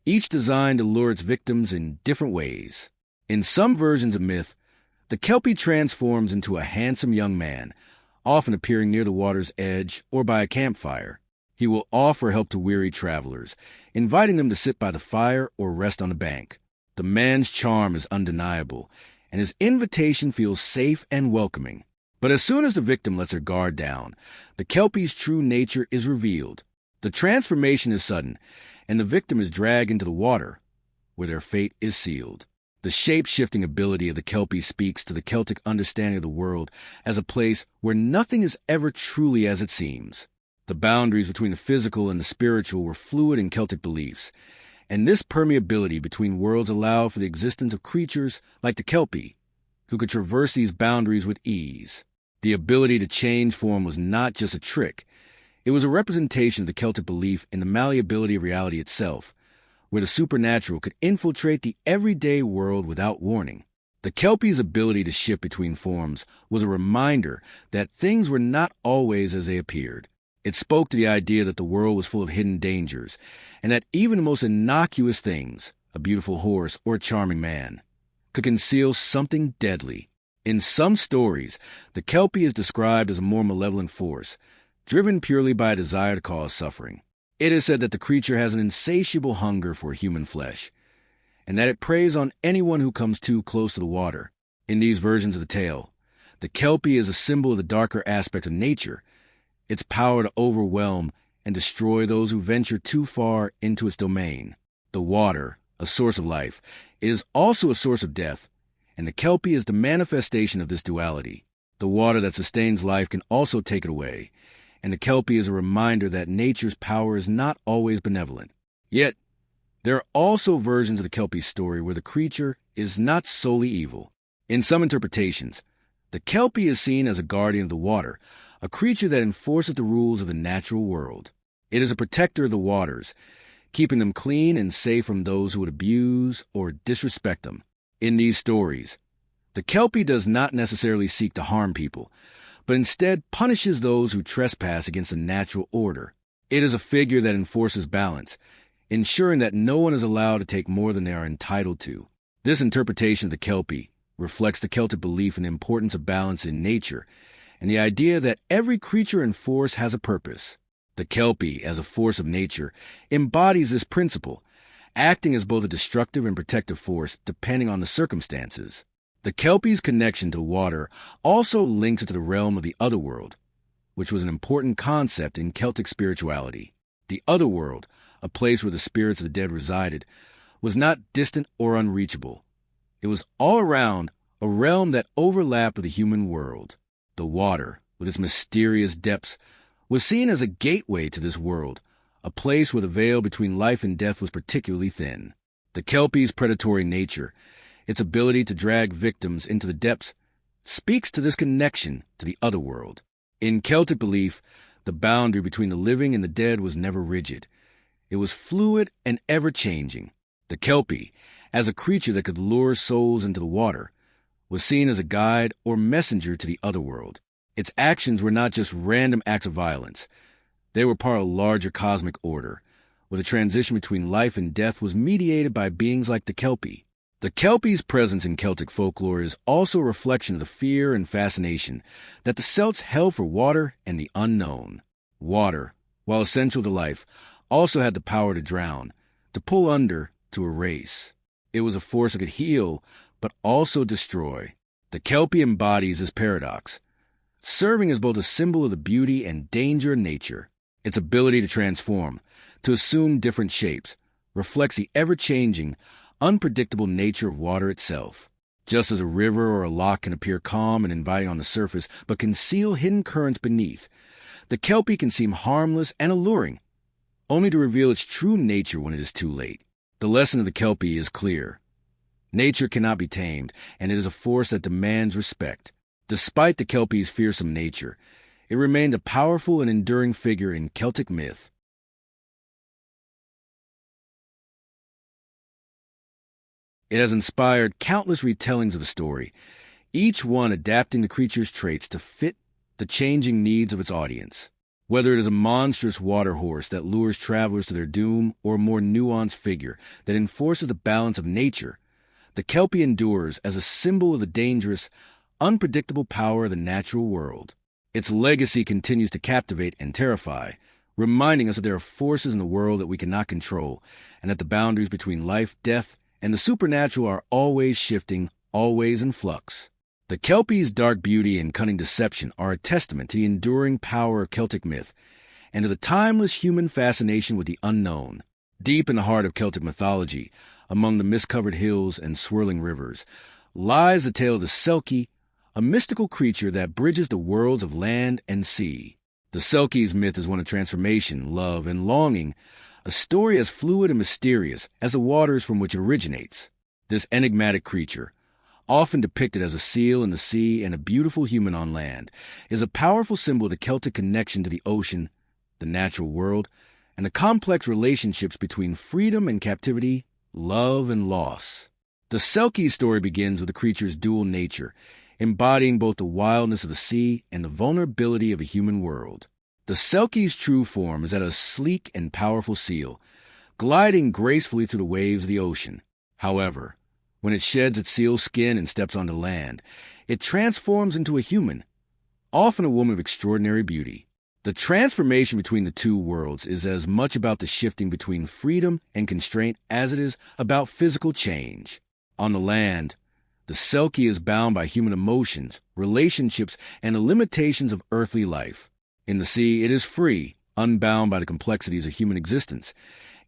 each designed to lure its victims in different ways. In some versions of myth, the Kelpie transforms into a handsome young man, often appearing near the water's edge or by a campfire. He will offer help to weary travelers, inviting them to sit by the fire or rest on the bank. The man's charm is undeniable, and his invitation feels safe and welcoming. But as soon as the victim lets her guard down, the Kelpie's true nature is revealed. The transformation is sudden, and the victim is dragged into the water, where their fate is sealed. The shape-shifting ability of the Kelpie speaks to the Celtic understanding of the world as a place where nothing is ever truly as it seems. The boundaries between the physical and the spiritual were fluid in Celtic beliefs, and this permeability between worlds allowed for the existence of creatures like the Kelpie, who could traverse these boundaries with ease. The ability to change form was not just a trick. It was a representation of the Celtic belief in the malleability of reality itself, where the supernatural could infiltrate the everyday world without warning. The Kelpie's ability to shift between forms was a reminder that things were not always as they appeared. It spoke to the idea that the world was full of hidden dangers, and that even the most innocuous things, a beautiful horse or a charming man, could conceal something deadly. In some stories, the Kelpie is described as a more malevolent force, driven purely by a desire to cause suffering. It is said that the creature has an insatiable hunger for human flesh, and that it preys on anyone who comes too close to the water. In these versions of the tale, the Kelpie is a symbol of the darker aspect of nature, its power to overwhelm and destroy those who venture too far into its domain. The water, a source of life, is also a source of death, and the Kelpie is the manifestation of this duality. The water that sustains life can also take it away, and the Kelpie is a reminder that nature's power is not always benevolent. Yet, there are also versions of the Kelpie story where the creature is not solely evil. In some interpretations, the Kelpie is seen as a guardian of the water, a creature that enforces the rules of the natural world. It is a protector of the waters, keeping them clean and safe from those who would abuse or disrespect them. In these stories, the Kelpie does not necessarily seek to harm people, but instead punishes those who trespass against the natural order. It is a figure that enforces balance, ensuring that no one is allowed to take more than they are entitled to. This interpretation of the Kelpie reflects the Celtic belief in the importance of balance in nature and the idea that every creature and force has a purpose. The Kelpie, as a force of nature, embodies this principle, acting as both a destructive and protective force depending on the circumstances. The Kelpie's connection to water also links it to the realm of the otherworld, which was an important concept in Celtic spirituality. The otherworld, a place where the spirits of the dead resided, was not distant or unreachable. It was all around, a realm that overlapped with the human world. The water, with its mysterious depths, was seen as a gateway to this world, a place where the veil between life and death was particularly thin. The Kelpie's predatory nature, its ability to drag victims into the depths, speaks to this connection to the otherworld. In Celtic belief, the boundary between the living and the dead was never rigid. It was fluid and ever-changing. The Kelpie, as a creature that could lure souls into the water, was seen as a guide or messenger to the otherworld. Its actions were not just random acts of violence. They were part of a larger cosmic order, where the transition between life and death was mediated by beings like the Kelpie. The Kelpie's presence in Celtic folklore is also a reflection of the fear and fascination that the Celts held for water and the unknown. Water, while essential to life, also had the power to drown, to pull under, to erase. It was a force that could heal, but also destroy. The Kelpie embodies this paradox, serving as both a symbol of the beauty and danger of nature. Its ability to transform, to assume different shapes, reflects the ever-changing, unpredictable nature of water itself. Just as a river or a loch can appear calm and inviting on the surface, but conceal hidden currents beneath, the Kelpie can seem harmless and alluring, only to reveal its true nature when it is too late. The lesson of the Kelpie is clear. Nature cannot be tamed, and it is a force that demands respect. Despite the Kelpie's fearsome nature, it remained a powerful and enduring figure in Celtic myth. It has inspired countless retellings of the story, each one adapting the creature's traits to fit the changing needs of its audience. Whether it is a monstrous water horse that lures travelers to their doom or a more nuanced figure that enforces the balance of nature, the Kelpie endures as a symbol of the dangerous, unpredictable power of the natural world. Its legacy continues to captivate and terrify, reminding us that there are forces in the world that we cannot control, and that the boundaries between life, death, and the supernatural are always shifting, always in flux. The Kelpie's dark beauty and cunning deception are a testament to the enduring power of Celtic myth and to the timeless human fascination with the unknown. Deep in the heart of Celtic mythology, among the mist-covered hills and swirling rivers, lies the tale of the Selkie, a mystical creature that bridges the worlds of land and sea. The Selkie's myth is one of transformation, love, and longing, a story as fluid and mysterious as the waters from which it originates. This enigmatic creature, often depicted as a seal in the sea and a beautiful human on land, is a powerful symbol of the Celtic connection to the ocean, the natural world, and the complex relationships between freedom and captivity, love and loss. The Selkie story begins with the creature's dual nature, embodying both the wildness of the sea and the vulnerability of a human world. The Selkie's true form is that of a sleek and powerful seal, gliding gracefully through the waves of the ocean. However, when it sheds its seal skin and steps onto land, it transforms into a human, often a woman of extraordinary beauty. The transformation between the two worlds is as much about the shifting between freedom and constraint as it is about physical change. On the land, The Selkie is bound by human emotions, relationships, and the limitations of earthly life. In the sea, it is free, unbound by the complexities of human existence,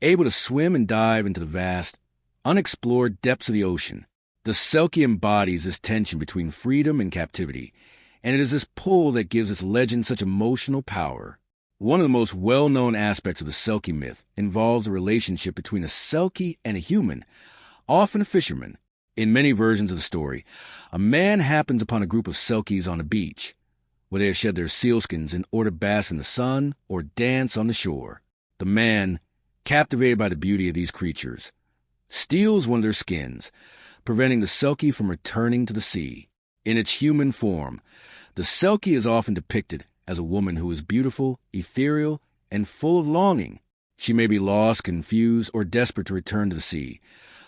able to swim and dive into the vast, unexplored depths of the ocean. The Selkie embodies this tension between freedom and captivity, and it is this pull that gives its legend such emotional power. One of the most well-known aspects of the Selkie myth involves the relationship between a Selkie and a human, often a fisherman. In many versions of the story, a man happens upon a group of Selkies on a beach, where they have shed their sealskins in order to bask in the sun or dance on the shore. The man, captivated by the beauty of these creatures, steals one of their skins, preventing the Selkie from returning to the sea. In its human form, the Selkie is often depicted as a woman who is beautiful, ethereal, and full of longing. She may be lost, confused, or desperate to return to the sea,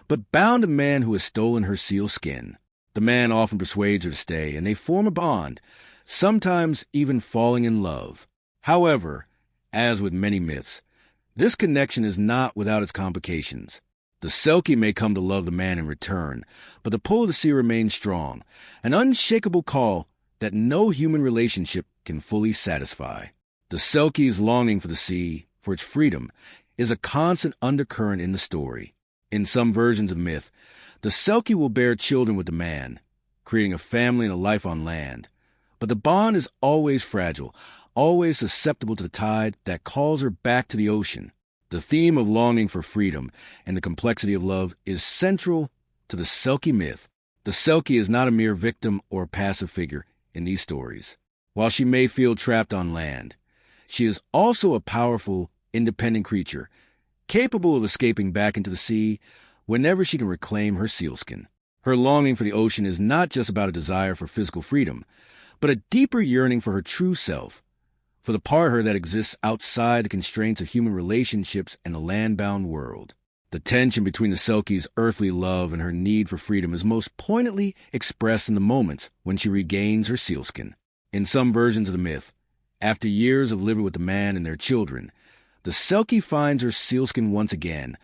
but bound to a man who has stolen her seal skin. The man often persuades her to stay, and they form a bond, sometimes even falling in love. However, as with many myths, this connection is not without its complications. The Selkie may come to love the man in return, but the pull of the sea remains strong, an unshakable call that no human relationship can fully satisfy. The Selkie's longing for the sea, for its freedom, is a constant undercurrent in the story. In some versions of myth, the Selkie will bear children with the man, creating a family and a life on land. But the bond is always fragile, always susceptible to the tide that calls her back to the ocean. The theme of longing for freedom and the complexity of love is central to the Selkie myth. The Selkie is not a mere victim or a passive figure in these stories. While she may feel trapped on land, she is also a powerful, independent creature, capable of escaping back into the sea whenever she can reclaim her sealskin. Her longing for the ocean is not just about a desire for physical freedom, but a deeper yearning for her true self, for the part of her that exists outside the constraints of human relationships and the land-bound world. The tension between the Selkie's earthly love and her need for freedom is most poignantly expressed in the moments when she regains her sealskin. In some versions of the myth, after years of living with the man and their children, the Selkie finds her sealskin once again,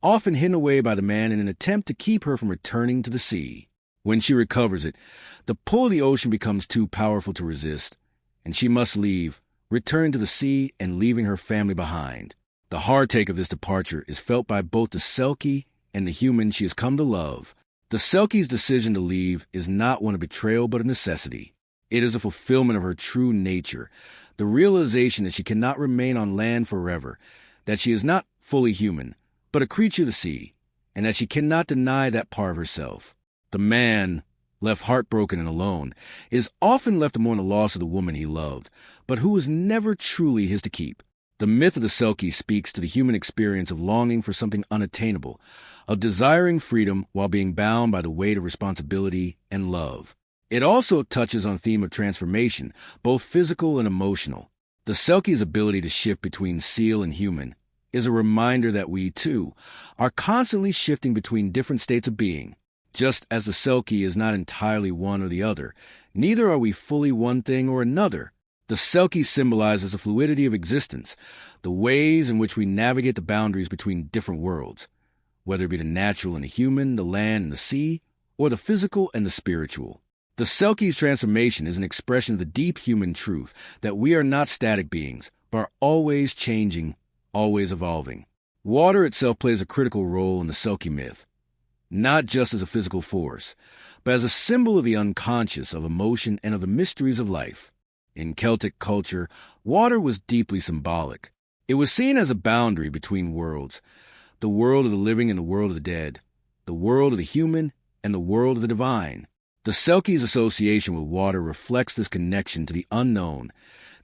often hidden away by the man in an attempt to keep her from returning to the sea. When she recovers it, the pull of the ocean becomes too powerful to resist, and she must leave, returning to the sea and leaving her family behind. The heartache of this departure is felt by both the Selkie and the human she has come to love. The Selkie's decision to leave is not one of betrayal but a necessity. It is a fulfillment of her true nature, the realization that she cannot remain on land forever, that she is not fully human, but a creature of the sea, and that she cannot deny that part of herself. The man, left heartbroken and alone, is often left to mourn the loss of the woman he loved, but who was never truly his to keep. The myth of the Selkie speaks to the human experience of longing for something unattainable, of desiring freedom while being bound by the weight of responsibility and love. It also touches on the theme of transformation, both physical and emotional. The Selkie's ability to shift between seal and human is a reminder that we, too, are constantly shifting between different states of being. Just as the Selkie is not entirely one or the other, neither are we fully one thing or another. The Selkie symbolizes the fluidity of existence, the ways in which we navigate the boundaries between different worlds, whether it be the natural and the human, the land and the sea, or the physical and the spiritual. The Selkie's transformation is an expression of the deep human truth that we are not static beings, but are always changing, always evolving. Water itself plays a critical role in the Selkie myth, not just as a physical force, but as a symbol of the unconscious, of emotion, and of the mysteries of life. In Celtic culture, water was deeply symbolic. It was seen as a boundary between worlds, the world of the living and the world of the dead, the world of the human and the world of the divine. The Selkie's association with water reflects this connection to the unknown,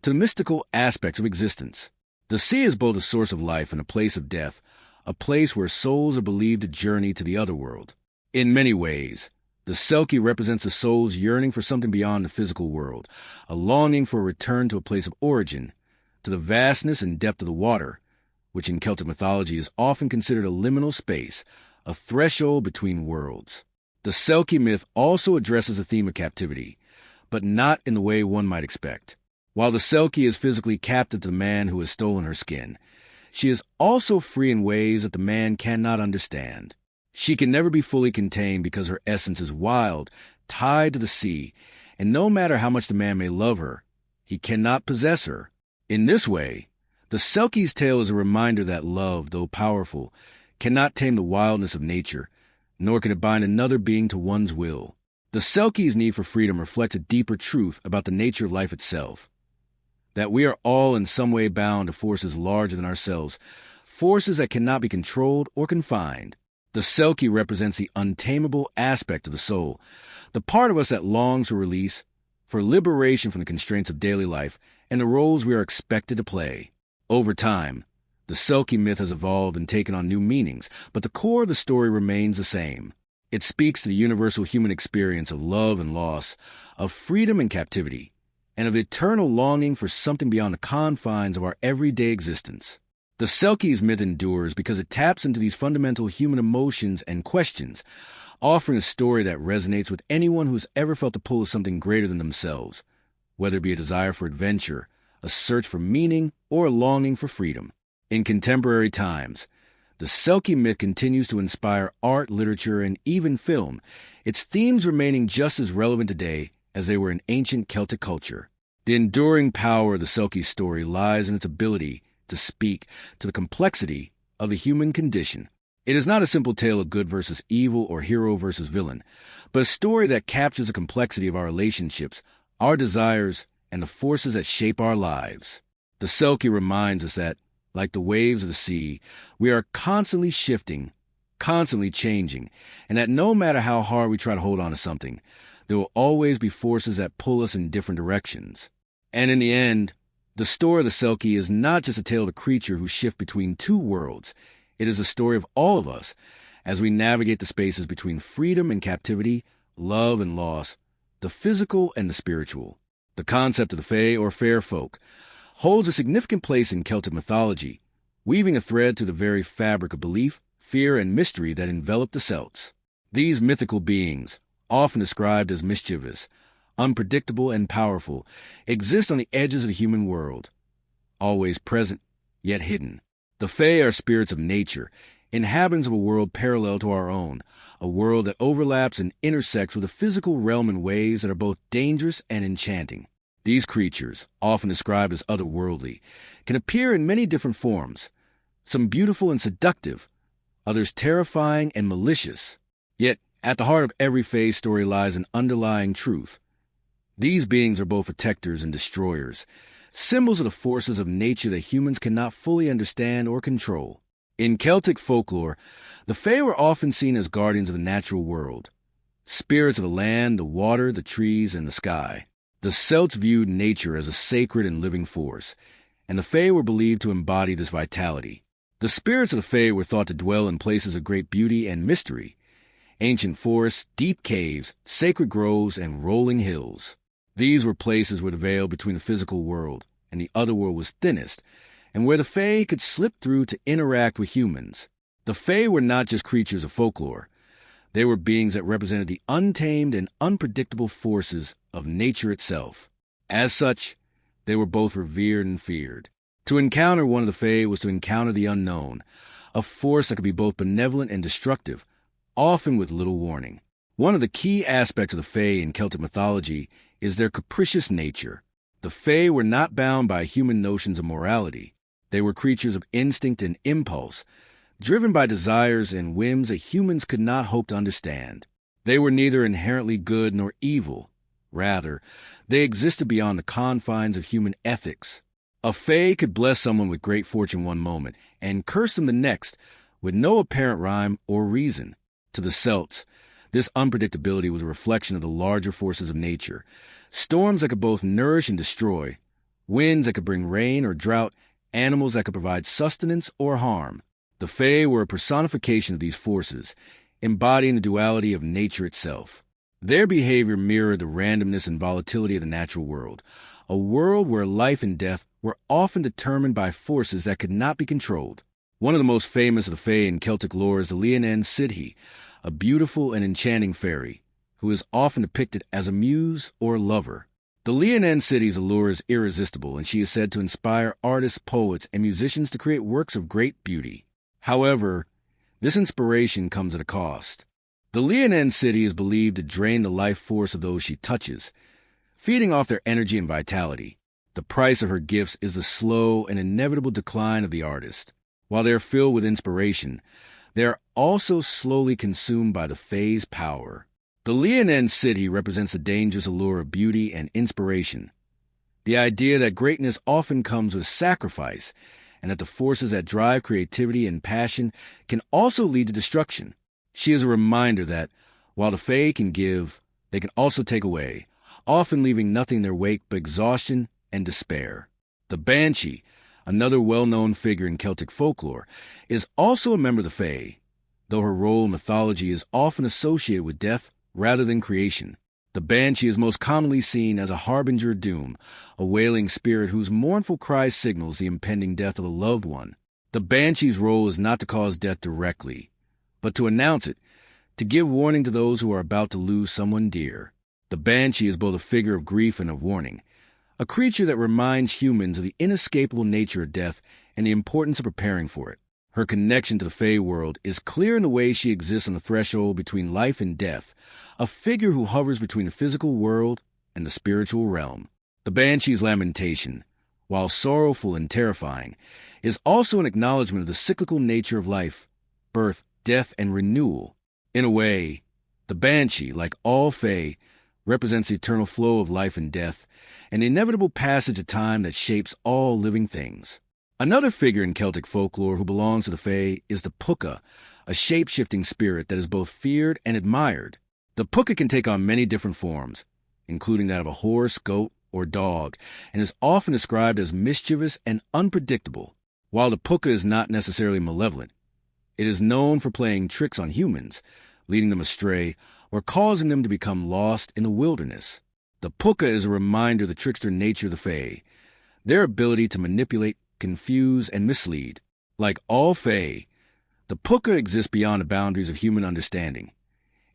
to the mystical aspects of existence. The sea is both a source of life and a place of death, a place where souls are believed to journey to the other world. In many ways, the Selkie represents the soul's yearning for something beyond the physical world, a longing for a return to a place of origin, to the vastness and depth of the water, which in Celtic mythology is often considered a liminal space, a threshold between worlds. The Selkie myth also addresses the theme of captivity, but not in the way one might expect. While the Selkie is physically captive to the man who has stolen her skin, she is also free in ways that the man cannot understand. She can never be fully contained because her essence is wild, tied to the sea, and no matter how much the man may love her, he cannot possess her. In this way, the Selkie's tale is a reminder that love, though powerful, cannot tame the wildness of nature, nor can it bind another being to one's will. The Selkie's need for freedom reflects a deeper truth about the nature of life itself, that we are all in some way bound to forces larger than ourselves, forces that cannot be controlled or confined. The Selkie represents the untamable aspect of the soul, the part of us that longs for release, for liberation from the constraints of daily life and the roles we are expected to play. Over time, the Selkie myth has evolved and taken on new meanings, but the core of the story remains the same. It speaks to the universal human experience of love and loss, of freedom and captivity, and of eternal longing for something beyond the confines of our everyday existence. The Selkie's myth endures because it taps into these fundamental human emotions and questions, offering a story that resonates with anyone who has ever felt the pull of something greater than themselves, whether it be a desire for adventure, a search for meaning, or a longing for freedom. In contemporary times, the Selkie myth continues to inspire art, literature, and even film, its themes remaining just as relevant today as they were in ancient Celtic culture. The enduring power of the Selkie's story lies in its ability to speak to the complexity of the human condition. It is not a simple tale of good versus evil or hero versus villain, but a story that captures the complexity of our relationships, our desires, and the forces that shape our lives. The Selkie reminds us that, like the waves of the sea, we are constantly shifting, constantly changing, and that no matter how hard we try to hold on to something, there will always be forces that pull us in different directions. And in the end, the story of the Selkie is not just a tale of a creature who shifts between two worlds. It is a story of all of us as we navigate the spaces between freedom and captivity, love and loss, the physical and the spiritual. The concept of the Fae, or fair folk, holds a significant place in Celtic mythology, weaving a thread through the very fabric of belief, fear, and mystery that envelop the Celts. These mythical beings, often described as mischievous, unpredictable, and powerful, exist on the edges of the human world, always present, yet hidden. The Fae are spirits of nature, inhabitants of a world parallel to our own, a world that overlaps and intersects with the physical realm in ways that are both dangerous and enchanting. These creatures, often described as otherworldly, can appear in many different forms, some beautiful and seductive, others terrifying and malicious. Yet, at the heart of every Fae story lies an underlying truth. These beings are both protectors and destroyers, symbols of the forces of nature that humans cannot fully understand or control. In Celtic folklore, the Fae were often seen as guardians of the natural world, spirits of the land, the water, the trees, and the sky. The Celts viewed nature as a sacred and living force, and the Fae were believed to embody this vitality. The spirits of the Fae were thought to dwell in places of great beauty and mystery, ancient forests, deep caves, sacred groves, and rolling hills. These were places where the veil between the physical world and the other world was thinnest, and where the Fae could slip through to interact with humans. The Fae were not just creatures of folklore. They were beings that represented the untamed and unpredictable forces of nature itself. As such, they were both revered and feared. To encounter one of the Fae was to encounter the unknown, a force that could be both benevolent and destructive, often with little warning. One of the key aspects of the Fae in Celtic mythology is their capricious nature. The Fae were not bound by human notions of morality. They were creatures of instinct and impulse, driven by desires and whims that humans could not hope to understand. They were neither inherently good nor evil. Rather, they existed beyond the confines of human ethics. A Fae could bless someone with great fortune one moment and curse them the next with no apparent rhyme or reason. To the Celts, this unpredictability was a reflection of the larger forces of nature, storms that could both nourish and destroy, winds that could bring rain or drought, animals that could provide sustenance or harm. The Fae were a personification of these forces, embodying the duality of nature itself. Their behavior mirrored the randomness and volatility of the natural world, a world where life and death were often determined by forces that could not be controlled. One of the most famous of the Fae in Celtic lore is the Sidhe, a beautiful and enchanting fairy, who is often depicted as a muse or lover. The Sidhe's allure is irresistible, and she is said to inspire artists, poets, and musicians to create works of great beauty. However, This inspiration comes at a cost. The Leonin city is believed to drain the life force of those she touches, feeding off their energy and vitality. The price of her gifts is the slow and inevitable decline of the artist. While they are filled with inspiration, they are also slowly consumed by the Fae's power. The Leonin city represents the dangerous allure of beauty and inspiration. The idea that greatness often comes with sacrifice, and that the forces that drive creativity and passion can also lead to destruction. She is a reminder that, while the Fae can give, they can also take away, often leaving nothing in their wake but exhaustion and despair. The Banshee, another well-known figure in Celtic folklore, is also a member of the Fae, though her role in mythology is often associated with death rather than creation. The Banshee is most commonly seen as a harbinger of doom, a wailing spirit whose mournful cry signals the impending death of a loved one. The Banshee's role is not to cause death directly, but to announce it, to give warning to those who are about to lose someone dear. The Banshee is both a figure of grief and of warning, a creature that reminds humans of the inescapable nature of death and the importance of preparing for it. Her connection to the Fae world is clear in the way she exists on the threshold between life and death, a figure who hovers between the physical world and the spiritual realm. The Banshee's lamentation, while sorrowful and terrifying, is also an acknowledgement of the cyclical nature of life, birth, death, and renewal. In a way, the Banshee, like all Fae, represents the eternal flow of life and death, and the inevitable passage of time that shapes all living things. Another figure in Celtic folklore who belongs to the Fae is the Puka, a shape-shifting spirit that is both feared and admired. The Puka can take on many different forms, including that of a horse, goat, or dog, and is often described as mischievous and unpredictable. While the Puka is not necessarily malevolent, it is known for playing tricks on humans, leading them astray, or causing them to become lost in the wilderness. The Puka is a reminder of the trickster nature of the Fae, their ability to manipulate, confuse, and mislead. Like all Fae, the Puka exists beyond the boundaries of human understanding,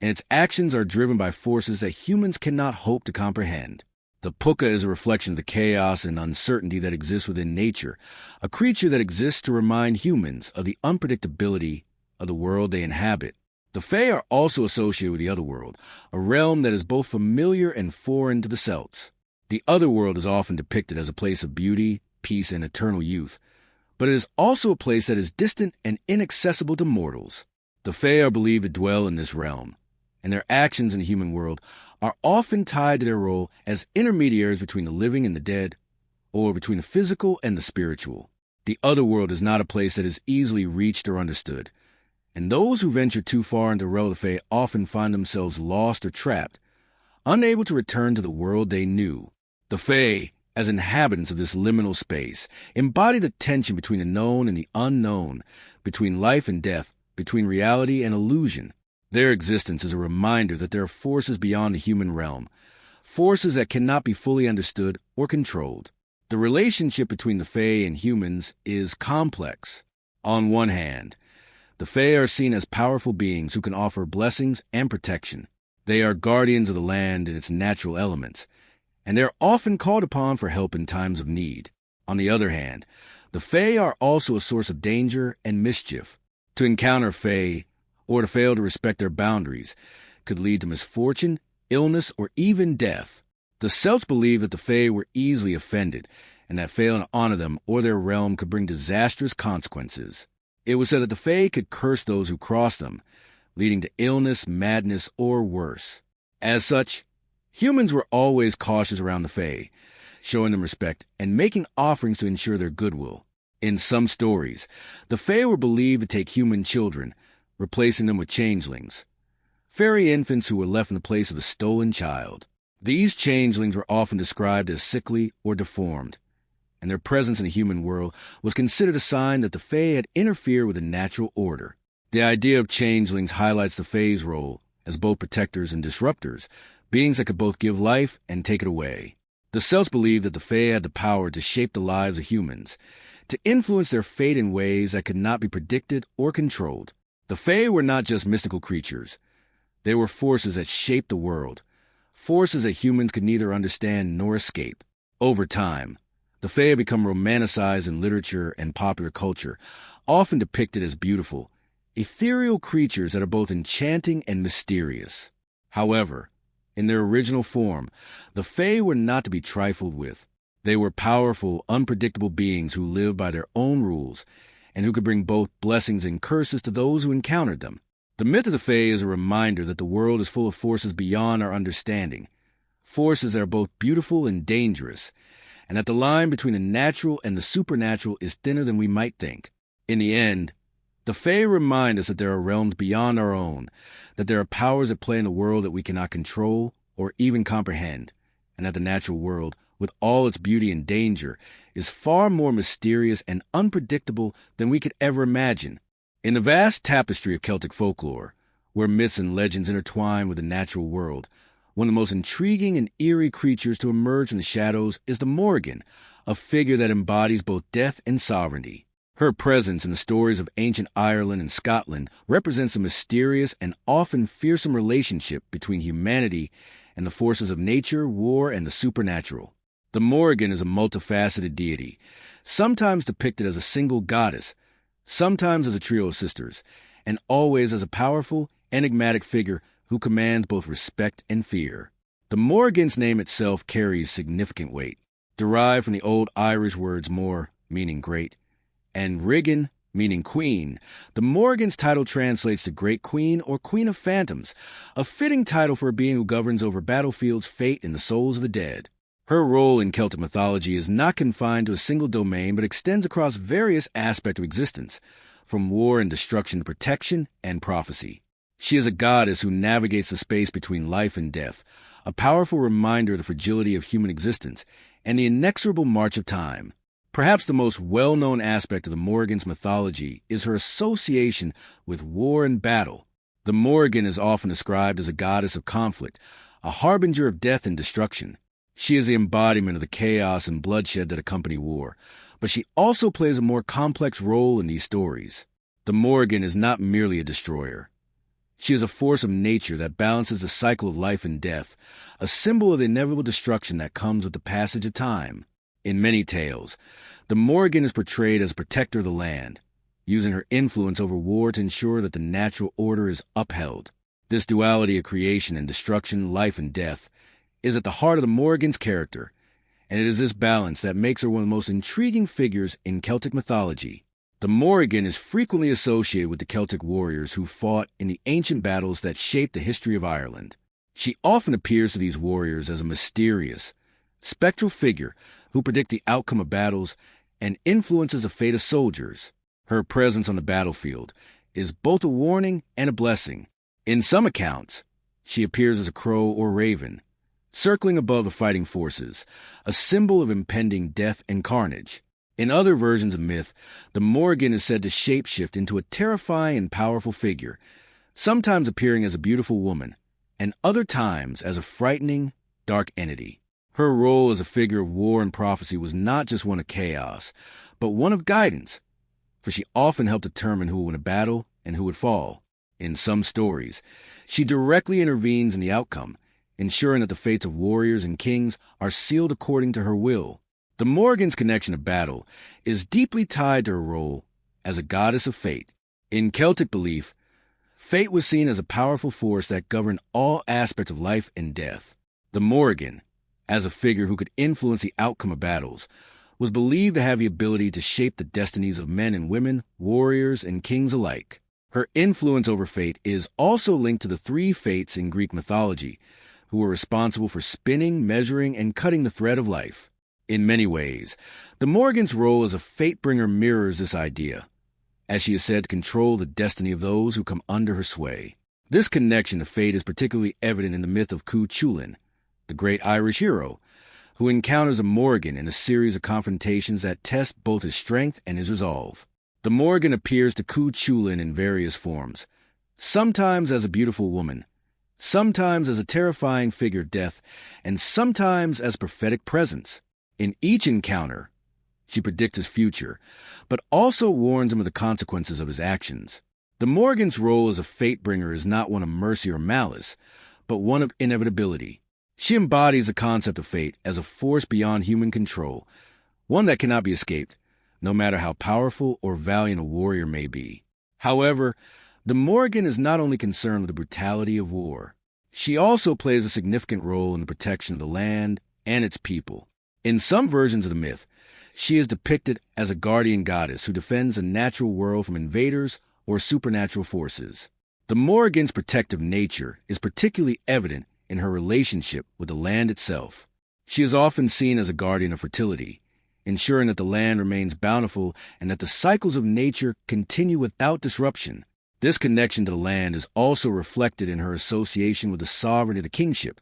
and its actions are driven by forces that humans cannot hope to comprehend. The Puka is a reflection of the chaos and uncertainty that exists within nature, a creature that exists to remind humans of the unpredictability of the world they inhabit. The Fae are also associated with the Otherworld, a realm that is both familiar and foreign to the Celts. The Otherworld is often depicted as a place of beauty, peace, and eternal youth, but it is also a place that is distant and inaccessible to mortals. The Fae are believed to dwell in this realm, and their actions in the human world are often tied to their role as intermediaries between the living and the dead, or between the physical and the spiritual. The Otherworld is not a place that is easily reached or understood, and those who venture too far into the realm of the Fae often find themselves lost or trapped, unable to return to the world they knew. The Fae, as inhabitants of this liminal space, embody the tension between the known and the unknown, between life and death, between reality and illusion. Their existence is a reminder that there are forces beyond the human realm, forces that cannot be fully understood or controlled. The relationship between the Fae and humans is complex. On one hand, the Fae are seen as powerful beings who can offer blessings and protection. They are guardians of the land and its natural elements, and they are often called upon for help in times of need. On the other hand, the Fae are also a source of danger and mischief. To encounter Fae, or to fail to respect their boundaries, could lead to misfortune, illness, or even death. The Celts believed that the Fae were easily offended, and that failing to honor them or their realm could bring disastrous consequences. It was said that the Fae could curse those who crossed them, leading to illness, madness, or worse. As such, humans were always cautious around the Fae, showing them respect and making offerings to ensure their goodwill. In some stories, the Fae were believed to take human children, replacing them with changelings, fairy infants who were left in the place of a stolen child. These changelings were often described as sickly or deformed, and their presence in the human world was considered a sign that the Fae had interfered with the natural order. The idea of changelings highlights the Fae's role as both protectors and disruptors, beings that could both give life and take it away. The Celts believed that the Fae had the power to shape the lives of humans, to influence their fate in ways that could not be predicted or controlled. The Fae were not just mystical creatures. They were forces that shaped the world, forces that humans could neither understand nor escape. Over time, the Fae have become romanticized in literature and popular culture, often depicted as beautiful, ethereal creatures that are both enchanting and mysterious. However, in their original form, the Fae were not to be trifled with. They were powerful, unpredictable beings who lived by their own rules and who could bring both blessings and curses to those who encountered them. The myth of the Fae is a reminder that the world is full of forces beyond our understanding, forces that are both beautiful and dangerous, and that the line between the natural and the supernatural is thinner than we might think. In the end, the Fae remind us that there are realms beyond our own, that there are powers at play in the world that we cannot control or even comprehend, and that the natural world, with all its beauty and danger, is far more mysterious and unpredictable than we could ever imagine. In the vast tapestry of Celtic folklore, where myths and legends intertwine with the natural world, one of the most intriguing and eerie creatures to emerge from the shadows is the Morrigan, a figure that embodies both death and sovereignty. Her presence in the stories of ancient Ireland and Scotland represents a mysterious and often fearsome relationship between humanity and the forces of nature, war, and the supernatural. The Morrigan is a multifaceted deity, sometimes depicted as a single goddess, sometimes as a trio of sisters, and always as a powerful, enigmatic figure who commands both respect and fear. The Morrigan's name itself carries significant weight, derived from the old Irish words mor, meaning great, and riggin, meaning queen. The Morrigan's title translates to Great Queen or Queen of Phantoms, a fitting title for a being who governs over battlefields, fate, and the souls of the dead. Her role in Celtic mythology is not confined to a single domain, but extends across various aspects of existence, from war and destruction to protection and prophecy. She is a goddess who navigates the space between life and death, a powerful reminder of the fragility of human existence and the inexorable march of time. Perhaps the most well-known aspect of the Morrigan's mythology is her association with war and battle. The Morrigan is often described as a goddess of conflict, a harbinger of death and destruction. She is the embodiment of the chaos and bloodshed that accompany war, but she also plays a more complex role in these stories. The Morrigan is not merely a destroyer. She is a force of nature that balances the cycle of life and death, a symbol of the inevitable destruction that comes with the passage of time. In many tales, the Morrigan is portrayed as a protector of the land, using her influence over war to ensure that the natural order is upheld. This duality of creation and destruction, life and death, is at the heart of the Morrigan's character, and it is this balance that makes her one of the most intriguing figures in Celtic mythology. The Morrigan is frequently associated with the Celtic warriors who fought in the ancient battles that shaped the history of Ireland. She often appears to these warriors as a mysterious, spectral figure who predict the outcome of battles and influences the fate of soldiers. Her presence on the battlefield is both a warning and a blessing. In some accounts, she appears as a crow or raven, circling above the fighting forces, a symbol of impending death and carnage. In other versions of myth, the Morrigan is said to shapeshift into a terrifying and powerful figure, sometimes appearing as a beautiful woman, and other times as a frightening, dark entity. Her role as a figure of war and prophecy was not just one of chaos, but one of guidance, for she often helped determine who would win a battle and who would fall. In some stories, she directly intervenes in the outcome, ensuring that the fates of warriors and kings are sealed according to her will. The Morrigan's connection to battle is deeply tied to her role as a goddess of fate. In Celtic belief, fate was seen as a powerful force that governed all aspects of life and death. The Morrigan, as a figure who could influence the outcome of battles, was believed to have the ability to shape the destinies of men and women, warriors and kings alike. Her influence over fate is also linked to the three fates in Greek mythology, who were responsible for spinning, measuring, and cutting the thread of life. In many ways, the Morrigan's role as a fate-bringer mirrors this idea, as she is said to control the destiny of those who come under her sway. This connection to fate is particularly evident in the myth of Cú Chulainn, the great Irish hero, who encounters a Morrigan in a series of confrontations that test both his strength and his resolve. The Morrigan appears to Cú Chulainn in various forms, sometimes as a beautiful woman, sometimes as a terrifying figure of death, and sometimes as a prophetic presence. In each encounter, she predicts his future, but also warns him of the consequences of his actions. The Morrigan's role as a fate-bringer is not one of mercy or malice, but one of inevitability. She embodies the concept of fate as a force beyond human control, one that cannot be escaped, no matter how powerful or valiant a warrior may be. However, the Morrigan is not only concerned with the brutality of war. She also plays a significant role in the protection of the land and its people. In some versions of the myth, she is depicted as a guardian goddess who defends a natural world from invaders or supernatural forces. The Morrigan's protective nature is particularly evident in her relationship with the land itself. She is often seen as a guardian of fertility, ensuring that the land remains bountiful and that the cycles of nature continue without disruption. This connection to the land is also reflected in her association with the sovereignty of the kingship,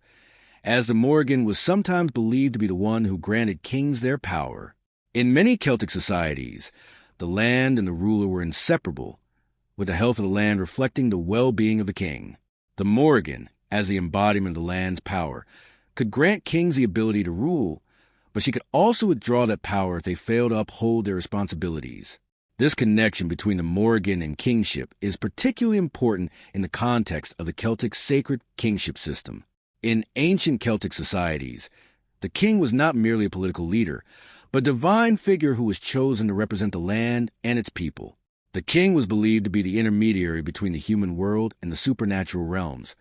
as the Morrigan was sometimes believed to be the one who granted kings their power. In many Celtic societies, the land and the ruler were inseparable, with the health of the land reflecting the well-being of the king. The Morrigan, as the embodiment of the land's power, could grant kings the ability to rule, but she could also withdraw that power if they failed to uphold their responsibilities. This connection between the Morrigan and kingship is particularly important in the context of the Celtic sacred kingship system. In ancient Celtic societies, the king was not merely a political leader, but a divine figure who was chosen to represent the land and its people. The king was believed to be the intermediary between the human world and the supernatural realms,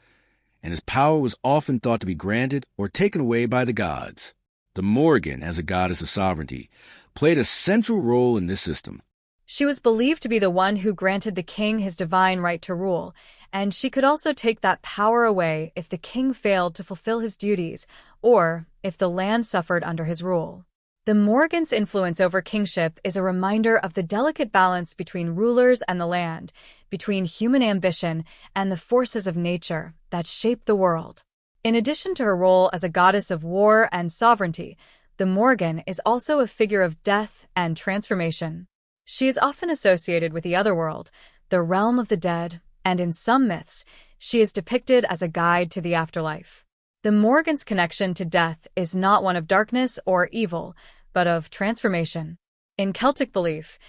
and his power was often thought to be granted or taken away by the gods. The Morrigan, as a goddess of sovereignty, played a central role in this system. She was believed to be the one who granted the king his divine right to rule, and she could also take that power away if the king failed to fulfill his duties or if the land suffered under his rule. The Morrigan's influence over kingship is a reminder of the delicate balance between rulers and the land, between human ambition and the forces of nature that shape the world. In addition to her role as a goddess of war and sovereignty, the Morrigan is also a figure of death and transformation. She is often associated with the otherworld, the realm of the dead, and in some myths, she is depicted as a guide to the afterlife. The Morrigan's connection to death is not one of darkness or evil, but of transformation. In Celtic belief,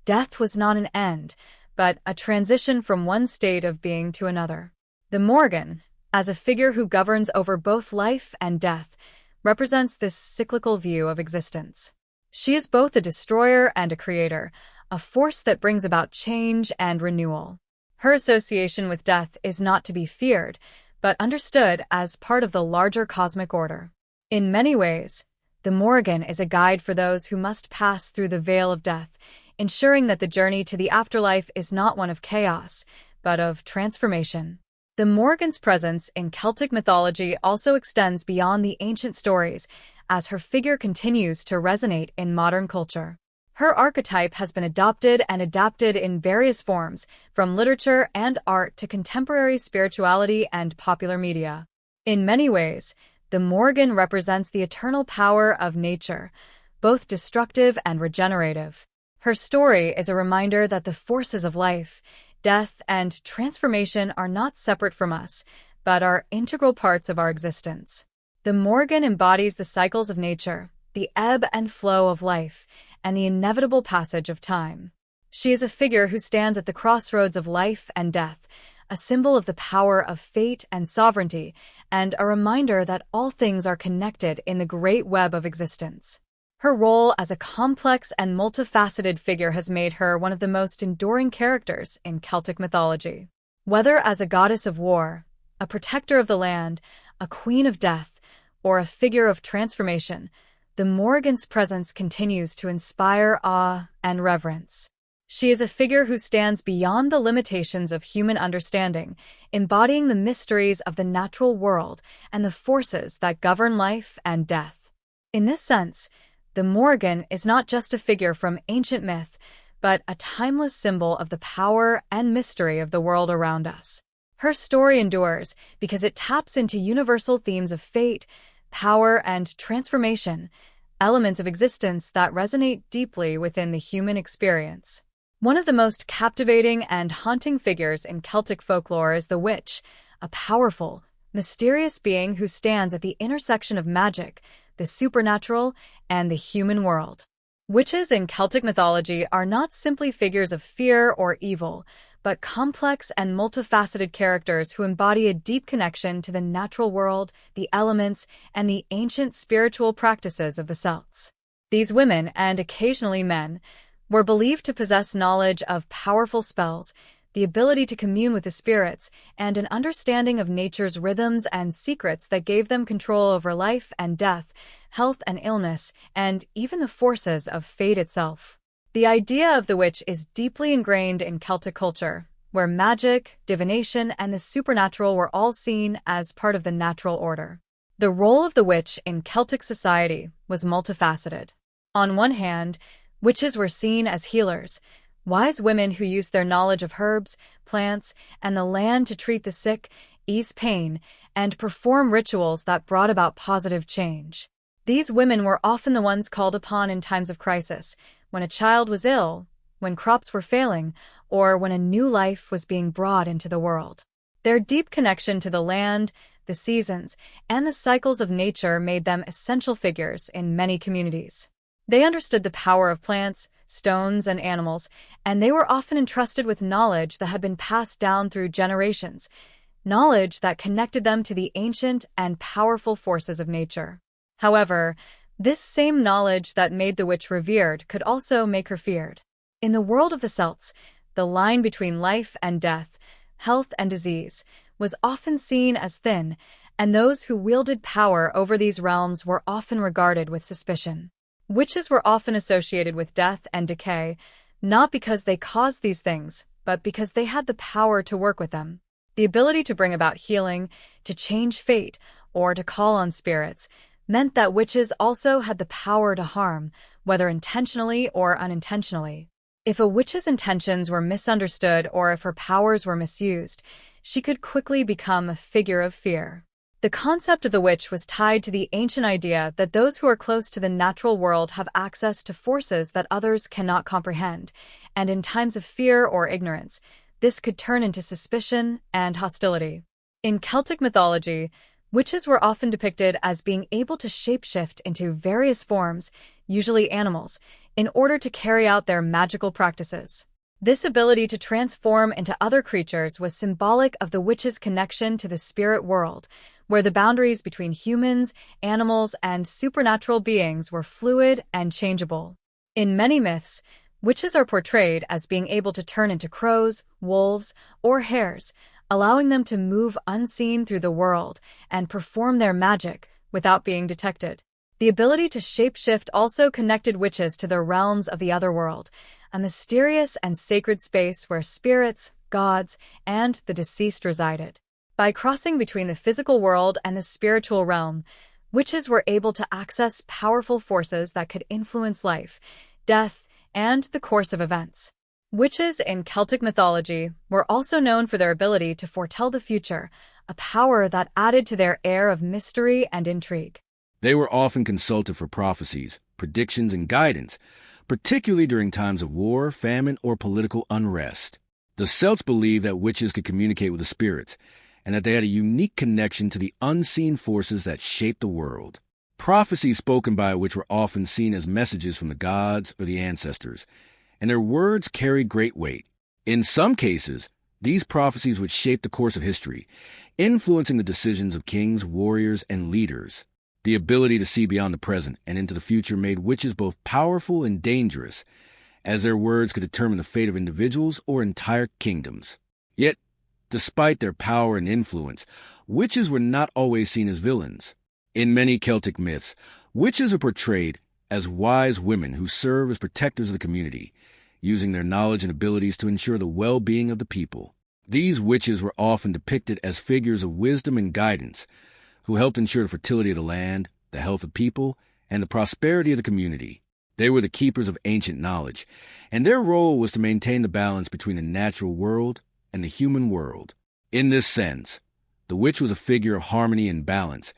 death was not an end, but a transition from one state of being to another. The Morrigan, as a figure who governs over both life and death, represents this cyclical view of existence. She is both a destroyer and a creator, a force that brings about change and renewal. Her association with death is not to be feared, but understood as part of the larger cosmic order. In many ways, the Morrigan is a guide for those who must pass through the veil of death, ensuring that the journey to the afterlife is not one of chaos, but of transformation. The Morrigan's presence in Celtic mythology also extends beyond the ancient stories, as her figure continues to resonate in modern culture. Her archetype has been adopted and adapted in various forms, from literature and art to contemporary spirituality and popular media. In many ways, the Morrigan represents the eternal power of nature, both destructive and regenerative. Her story is a reminder that the forces of life, death, and transformation are not separate from us, but are integral parts of our existence. The Morrigan embodies the cycles of nature, the ebb and flow of life, and the inevitable passage of time. She is a figure who stands at the crossroads of life and death, a symbol of the power of fate and sovereignty, and a reminder that all things are connected in the great web of existence. Her role as a complex and multifaceted figure has made her one of the most enduring characters in Celtic mythology. Whether as a goddess of war, a protector of the land, a queen of death, or a figure of transformation, the Morrigan's presence continues to inspire awe and reverence. She is a figure who stands beyond the limitations of human understanding, embodying the mysteries of the natural world and the forces that govern life and death. In this sense, the Morrigan is not just a figure from ancient myth, but a timeless symbol of the power and mystery of the world around us. Her story endures because it taps into universal themes of fate, power, and transformation, elements of existence that resonate deeply within the human experience. One of the most captivating and haunting figures in Celtic folklore is the witch, a powerful, mysterious being who stands at the intersection of magic, the supernatural, and the human world. Witches in Celtic mythology are not simply figures of fear or evil, but complex and multifaceted characters who embody a deep connection to the natural world, the elements, and the ancient spiritual practices of the Celts. These women, and occasionally men, were believed to possess knowledge of powerful spells, the ability to commune with the spirits, and an understanding of nature's rhythms and secrets that gave them control over life and death, health and illness, and even the forces of fate itself. The idea of the witch is deeply ingrained in Celtic culture, where magic, divination, and the supernatural were all seen as part of the natural order. The role of the witch in Celtic society was multifaceted. On one hand, witches were seen as healers, wise women who used their knowledge of herbs, plants, and the land to treat the sick, ease pain, and perform rituals that brought about positive change. These women were often the ones called upon in times of crisis, when a child was ill, when crops were failing, or when a new life was being brought into the world. Their deep connection to the land, the seasons, and the cycles of nature made them essential figures in many communities. They understood the power of plants, stones, and animals, and they were often entrusted with knowledge that had been passed down through generations, knowledge that connected them to the ancient and powerful forces of nature. However, this same knowledge that made the witch revered could also make her feared. In the world of the Celts, the line between life and death, health and disease, was often seen as thin, and those who wielded power over these realms were often regarded with suspicion. Witches were often associated with death and decay, not because they caused these things, but because they had the power to work with them. The ability to bring about healing, to change fate, or to call on spirits, meant that witches also had the power to harm, whether intentionally or unintentionally. If a witch's intentions were misunderstood or if her powers were misused, she could quickly become a figure of fear. The concept of the witch was tied to the ancient idea that those who are close to the natural world have access to forces that others cannot comprehend, and in times of fear or ignorance, this could turn into suspicion and hostility. In Celtic mythology, witches were often depicted as being able to shapeshift into various forms, usually animals, in order to carry out their magical practices. This ability to transform into other creatures was symbolic of the witch's connection to the spirit world, where the boundaries between humans, animals, and supernatural beings were fluid and changeable. In many myths, witches are portrayed as being able to turn into crows, wolves, or hares, allowing them to move unseen through the world and perform their magic without being detected. The ability to shapeshift also connected witches to the realms of the otherworld, a mysterious and sacred space where spirits, gods, and the deceased resided. By crossing between the physical world and the spiritual realm, witches were able to access powerful forces that could influence life, death, and the course of events. Witches in Celtic mythology were also known for their ability to foretell the future, a power that added to their air of mystery and intrigue. They were often consulted for prophecies, predictions, and guidance, particularly during times of war, famine, or political unrest. The Celts believed that witches could communicate with the spirits, and that they had a unique connection to the unseen forces that shaped the world. Prophecies spoken by a witch were often seen as messages from the gods or the ancestors, and their words carried great weight. In some cases, these prophecies would shape the course of history, influencing the decisions of kings, warriors, and leaders. The ability to see beyond the present and into the future made witches both powerful and dangerous, as their words could determine the fate of individuals or entire kingdoms. Yet, despite their power and influence, witches were not always seen as villains. In many Celtic myths, witches are portrayed as wise women who serve as protectors of the community, using their knowledge and abilities to ensure the well-being of the people. These witches were often depicted as figures of wisdom and guidance, who helped ensure the fertility of the land, the health of people, and the prosperity of the community. They were the keepers of ancient knowledge, and their role was to maintain the balance between the natural world and the human world. In this sense, the witch was a figure of harmony and balance,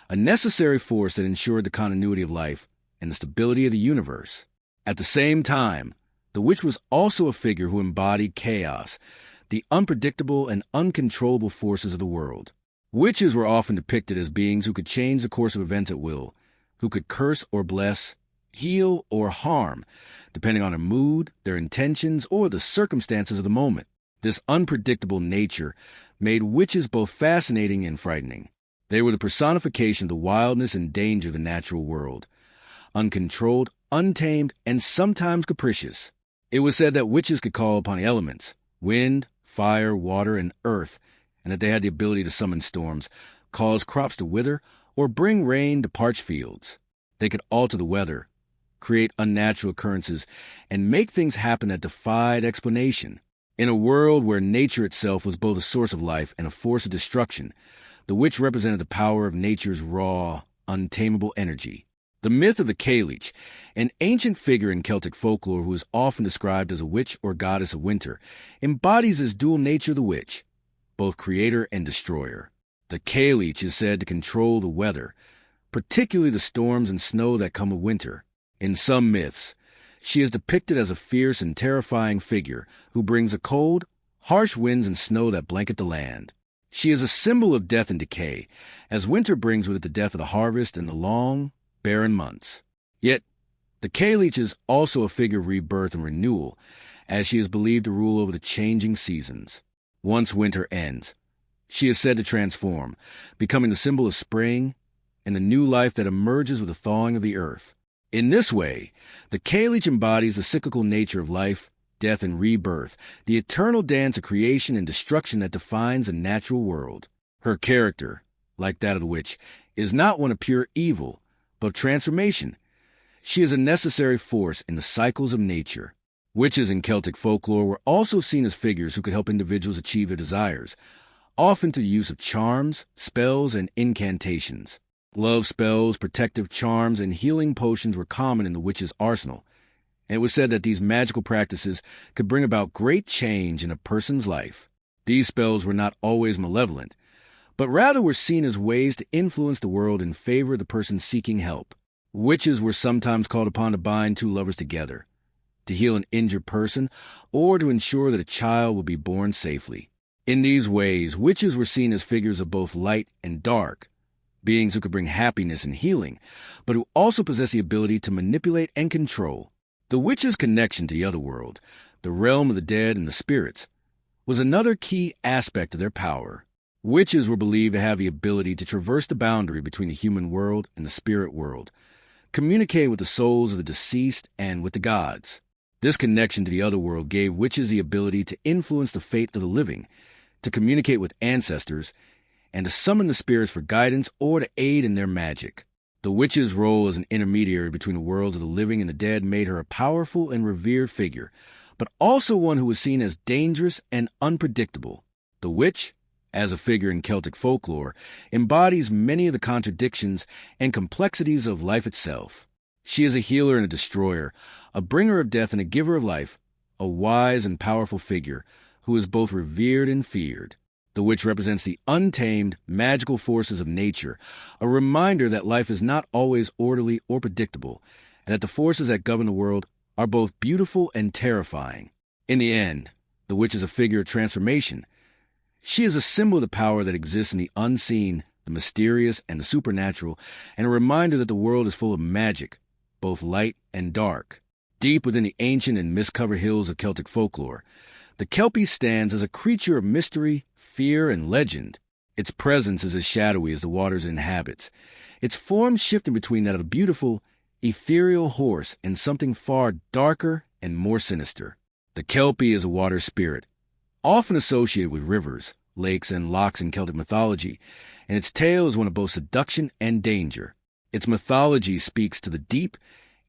a necessary force that ensured the continuity of life and the stability of the universe. At the same time, the witch was also a figure who embodied chaos, the unpredictable and uncontrollable forces of the world. Witches were often depicted as beings who could change the course of events at will, who could curse or bless, heal or harm, depending on their mood, their intentions, or the circumstances of the moment. This unpredictable nature made witches both fascinating and frightening. They were the personification of the wildness and danger of the natural world, uncontrolled, untamed, and sometimes capricious. It was said that witches could call upon the elements, wind, fire, water, and earth, and that they had the ability to summon storms, cause crops to wither, or bring rain to parched fields. They could alter the weather, create unnatural occurrences, and make things happen that defied explanation. In a world where nature itself was both a source of life and a force of destruction, the witch represented the power of nature's raw, untamable energy. The myth of the Cailleach, an ancient figure in Celtic folklore who is often described as a witch or goddess of winter, embodies this dual nature of the witch, both creator and destroyer. The Cailleach is said to control the weather, particularly the storms and snow that come with winter. In some myths, she is depicted as a fierce and terrifying figure who brings the cold, harsh winds and snow that blanket the land. She is a symbol of death and decay, as winter brings with it the death of the harvest and the long, barren months. Yet, the Cailleach is also a figure of rebirth and renewal, as she is believed to rule over the changing seasons. Once winter ends, she is said to transform, becoming the symbol of spring and the new life that emerges with the thawing of the earth. In this way, the Cailleach embodies the cyclical nature of life, death, and rebirth, the eternal dance of creation and destruction that defines a natural world. Her character, like that of the witch, is not one of pure evil, but transformation. She is a necessary force in the cycles of nature. Witches in Celtic folklore were also seen as figures who could help individuals achieve their desires, often through the use of charms, spells, and incantations. Love spells, protective charms, and healing potions were common in the witch's arsenal, and it was said that these magical practices could bring about great change in a person's life. These spells were not always malevolent, but rather were seen as ways to influence the world in favor of the person seeking help. Witches were sometimes called upon to bind two lovers together, to heal an injured person, or to ensure that a child would be born safely. In these ways, witches were seen as figures of both light and dark, beings who could bring happiness and healing, but who also possess the ability to manipulate and control. The witch's connection to the other world, the realm of the dead and the spirits, was another key aspect of their power. Witches were believed to have the ability to traverse the boundary between the human world and the spirit world, communicate with the souls of the deceased and with the gods. This connection to the other world gave witches the ability to influence the fate of the living, to communicate with ancestors, and to summon the spirits for guidance or to aid in their magic. The witch's role as an intermediary between the worlds of the living and the dead made her a powerful and revered figure, but also one who was seen as dangerous and unpredictable. The witch, as a figure in Celtic folklore, embodies many of the contradictions and complexities of life itself. She is a healer and a destroyer, a bringer of death and a giver of life, a wise and powerful figure who is both revered and feared. The witch represents the untamed, magical forces of nature, a reminder that life is not always orderly or predictable, and that the forces that govern the world are both beautiful and terrifying. In the end, the witch is a figure of transformation. She is a symbol of the power that exists in the unseen, the mysterious, and the supernatural, and a reminder that the world is full of magic, both light and dark. Deep within the ancient and mist-covered hills of Celtic folklore, the Kelpie stands as a creature of mystery, fear, and legend. Its presence is as shadowy as the waters it inhabits, its form shifting between that of a beautiful, ethereal horse and something far darker and more sinister. The Kelpie is a water spirit, often associated with rivers, lakes, and lochs in Celtic mythology, and its tale is one of both seduction and danger. Its mythology speaks to the deep,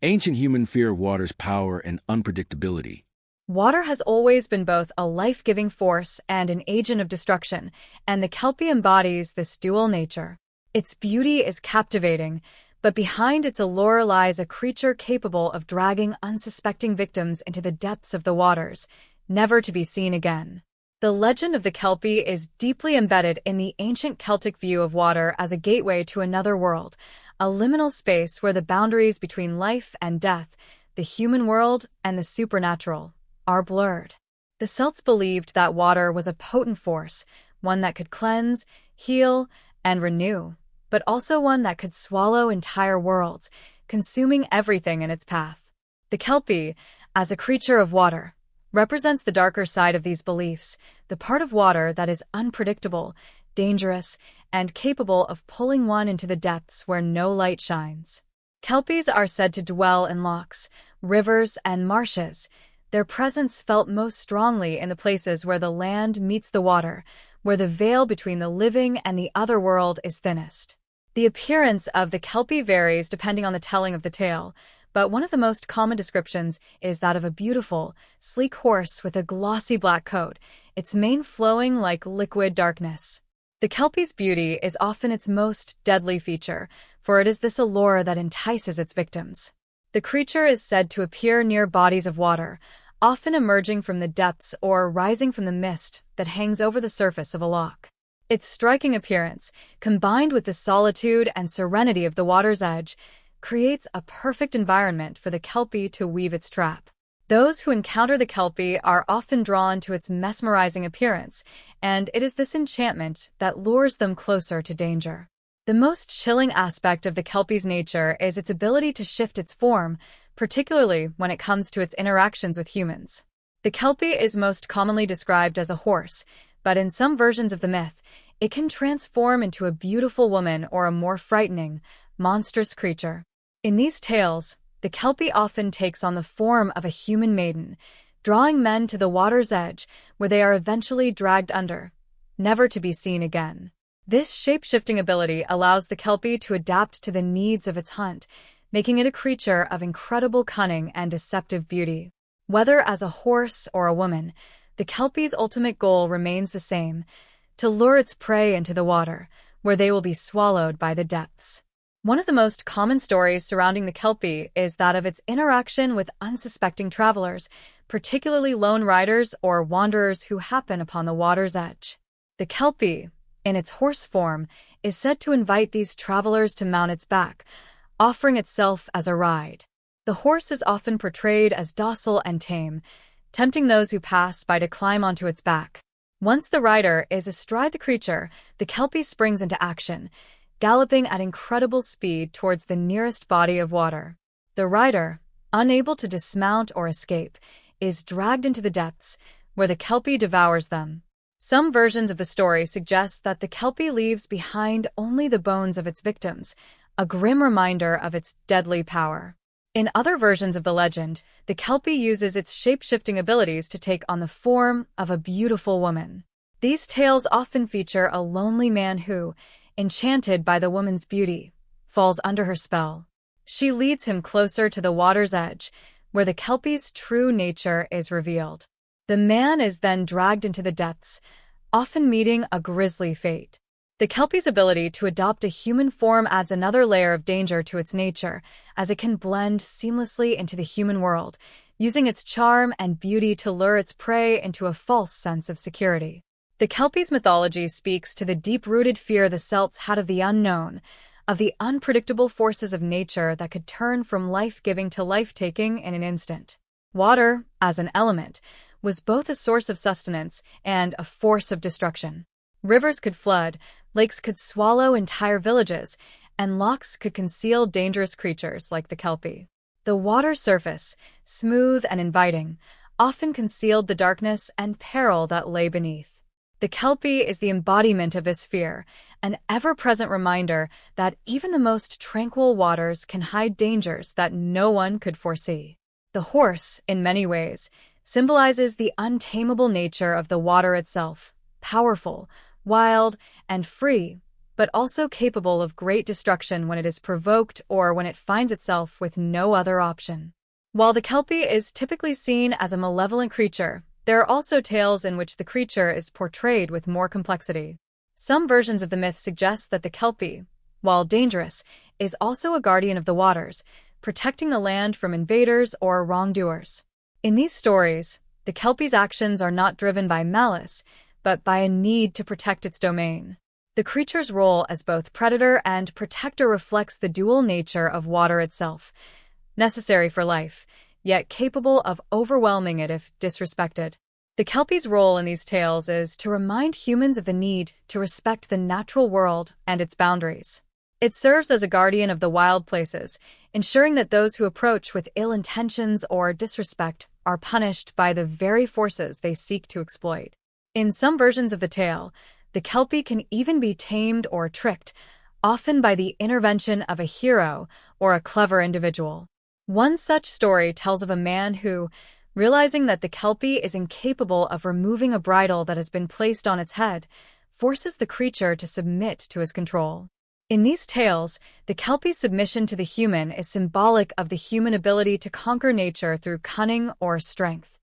ancient human fear of water's power and unpredictability. Water has always been both a life-giving force and an agent of destruction, and the Kelpie embodies this dual nature. Its beauty is captivating, but behind its allure lies a creature capable of dragging unsuspecting victims into the depths of the waters, never to be seen again. The legend of the Kelpie is deeply embedded in the ancient Celtic view of water as a gateway to another world, a liminal space where the boundaries between life and death, the human world and the supernatural, are blurred. The Celts believed that water was a potent force, one that could cleanse, heal, and renew, but also one that could swallow entire worlds, consuming everything in its path. The Kelpie, as a creature of water, represents the darker side of these beliefs, the part of water that is unpredictable, dangerous, and capable of pulling one into the depths where no light shines. Kelpies are said to dwell in lochs, rivers, and marshes, Their presence felt most strongly in the places where the land meets the water, where the veil between the living and the other world is thinnest. The appearance of the Kelpie varies depending on the telling of the tale, but one of the most common descriptions is that of a beautiful, sleek horse with a glossy black coat, its mane flowing like liquid darkness. The Kelpie's beauty is often its most deadly feature, for it is this allure that entices its victims. The creature is said to appear near bodies of water, often emerging from the depths or rising from the mist that hangs over the surface of a loch. Its striking appearance, combined with the solitude and serenity of the water's edge, creates a perfect environment for the Kelpie to weave its trap. Those who encounter the Kelpie are often drawn to its mesmerizing appearance, and it is this enchantment that lures them closer to danger. The most chilling aspect of the Kelpie's nature is its ability to shift its form, particularly when it comes to its interactions with humans. The Kelpie is most commonly described as a horse, but in some versions of the myth, it can transform into a beautiful woman or a more frightening, monstrous creature. In these tales, the Kelpie often takes on the form of a human maiden, drawing men to the water's edge where they are eventually dragged under, never to be seen again. This shape-shifting ability allows the Kelpie to adapt to the needs of its hunt, making it a creature of incredible cunning and deceptive beauty. Whether as a horse or a woman, the Kelpie's ultimate goal remains the same: to lure its prey into the water, where they will be swallowed by the depths. One of the most common stories surrounding the Kelpie is that of its interaction with unsuspecting travelers, particularly lone riders or wanderers who happen upon the water's edge. The Kelpie, in its horse form, is said to invite these travelers to mount its back, offering itself as a ride. The horse is often portrayed as docile and tame, tempting those who pass by to climb onto its back. Once the rider is astride the creature, the Kelpie springs into action, galloping at incredible speed towards the nearest body of water. The rider, unable to dismount or escape, is dragged into the depths, where the Kelpie devours them. Some versions of the story suggest that the Kelpie leaves behind only the bones of its victims, a grim reminder of its deadly power. In other versions of the legend, the Kelpie uses its shape-shifting abilities to take on the form of a beautiful woman. These tales often feature a lonely man who, enchanted by the woman's beauty, falls under her spell. She leads him closer to the water's edge, where the Kelpie's true nature is revealed. The man is then dragged into the depths, often meeting a grisly fate. The Kelpie's ability to adopt a human form adds another layer of danger to its nature, as it can blend seamlessly into the human world, using its charm and beauty to lure its prey into a false sense of security. The Kelpie's mythology speaks to the deep-rooted fear the Celts had of the unknown, of the unpredictable forces of nature that could turn from life-giving to life-taking in an instant. Water, as an element, was both a source of sustenance and a force of destruction. Rivers could flood, lakes could swallow entire villages, and lochs could conceal dangerous creatures like the Kelpie. The water's surface, smooth and inviting, often concealed the darkness and peril that lay beneath. The Kelpie is the embodiment of this fear, an ever-present reminder that even the most tranquil waters can hide dangers that no one could foresee. The horse, in many ways, symbolizes the untamable nature of the water itself, powerful, wild, and free, but also capable of great destruction when it is provoked or when it finds itself with no other option. While the Kelpie is typically seen as a malevolent creature, there are also tales in which the creature is portrayed with more complexity. Some versions of the myth suggest that the Kelpie, while dangerous, is also a guardian of the waters, protecting the land from invaders or wrongdoers. In these stories, the Kelpie's actions are not driven by malice, but by a need to protect its domain. The creature's role as both predator and protector reflects the dual nature of water itself, necessary for life, yet capable of overwhelming it if disrespected. The Kelpie's role in these tales is to remind humans of the need to respect the natural world and its boundaries. It serves as a guardian of the wild places, ensuring that those who approach with ill intentions or disrespect are punished by the very forces they seek to exploit. In some versions of the tale, the Kelpie can even be tamed or tricked, often by the intervention of a hero or a clever individual. One such story tells of a man who, Realizing that the Kelpie is incapable of removing a bridle that has been placed on its head, forces the creature to submit to his control. In these tales, the Kelpie's submission to the human is symbolic of the human ability to conquer nature through cunning or strength.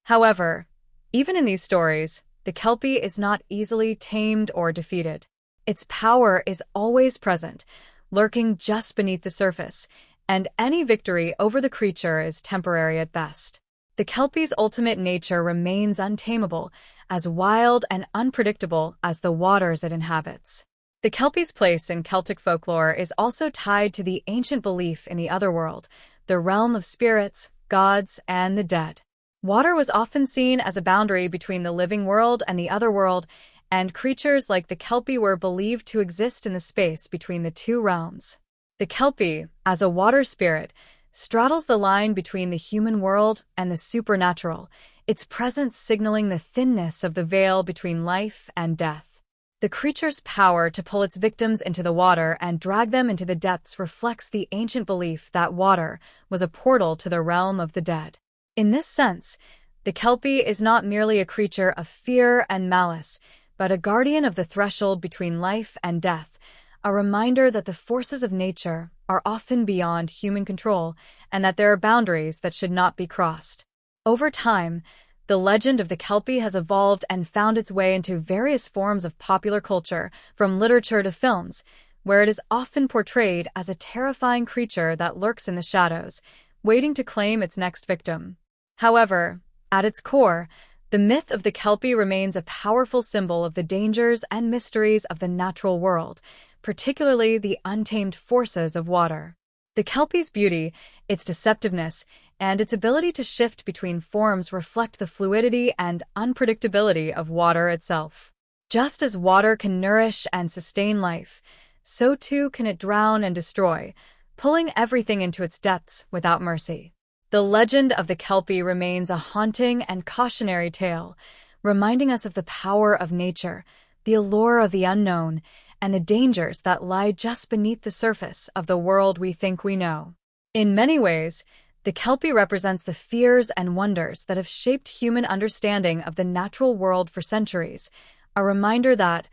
However, even in these stories, the Kelpie is not easily tamed or defeated. Its power is always present, lurking just beneath the surface, and any victory over the creature is temporary at best. The Kelpie's ultimate nature remains untamable, as wild and unpredictable as the waters it inhabits. The Kelpie's place in Celtic folklore is also tied to the ancient belief in the otherworld, the realm of spirits, gods, and the dead. Water was often seen as a boundary between the living world and the otherworld, and creatures like the Kelpie were believed to exist in the space between the two realms. The Kelpie, as a water spirit, straddles the line between the human world and the supernatural, its presence signaling the thinness of the veil between life and death. The creature's power to pull its victims into the water and drag them into the depths reflects the ancient belief that water was a portal to the realm of the dead. In this sense, the Kelpie is not merely a creature of fear and malice, but a guardian of the threshold between life and death, a reminder that the forces of nature are often beyond human control and that there are boundaries that should not be crossed. Over time, the legend of the Kelpie has evolved and found its way into various forms of popular culture, from literature to films, where it is often portrayed as a terrifying creature that lurks in the shadows, waiting to claim its next victim. However, at its core, the myth of the Kelpie remains a powerful symbol of the dangers and mysteries of the natural world, particularly the untamed forces of water. The Kelpie's beauty, its deceptiveness, and its ability to shift between forms reflect the fluidity and unpredictability of water itself. Just as water can nourish and sustain life, so too can it drown and destroy, pulling everything into its depths without mercy. The legend of the Kelpie remains a haunting and cautionary tale, reminding us of the power of nature, the allure of the unknown, and the dangers that lie just beneath the surface of the world we think we know. In many ways, the Kelpie represents the fears and wonders that have shaped human understanding of the natural world for centuries, a reminder that,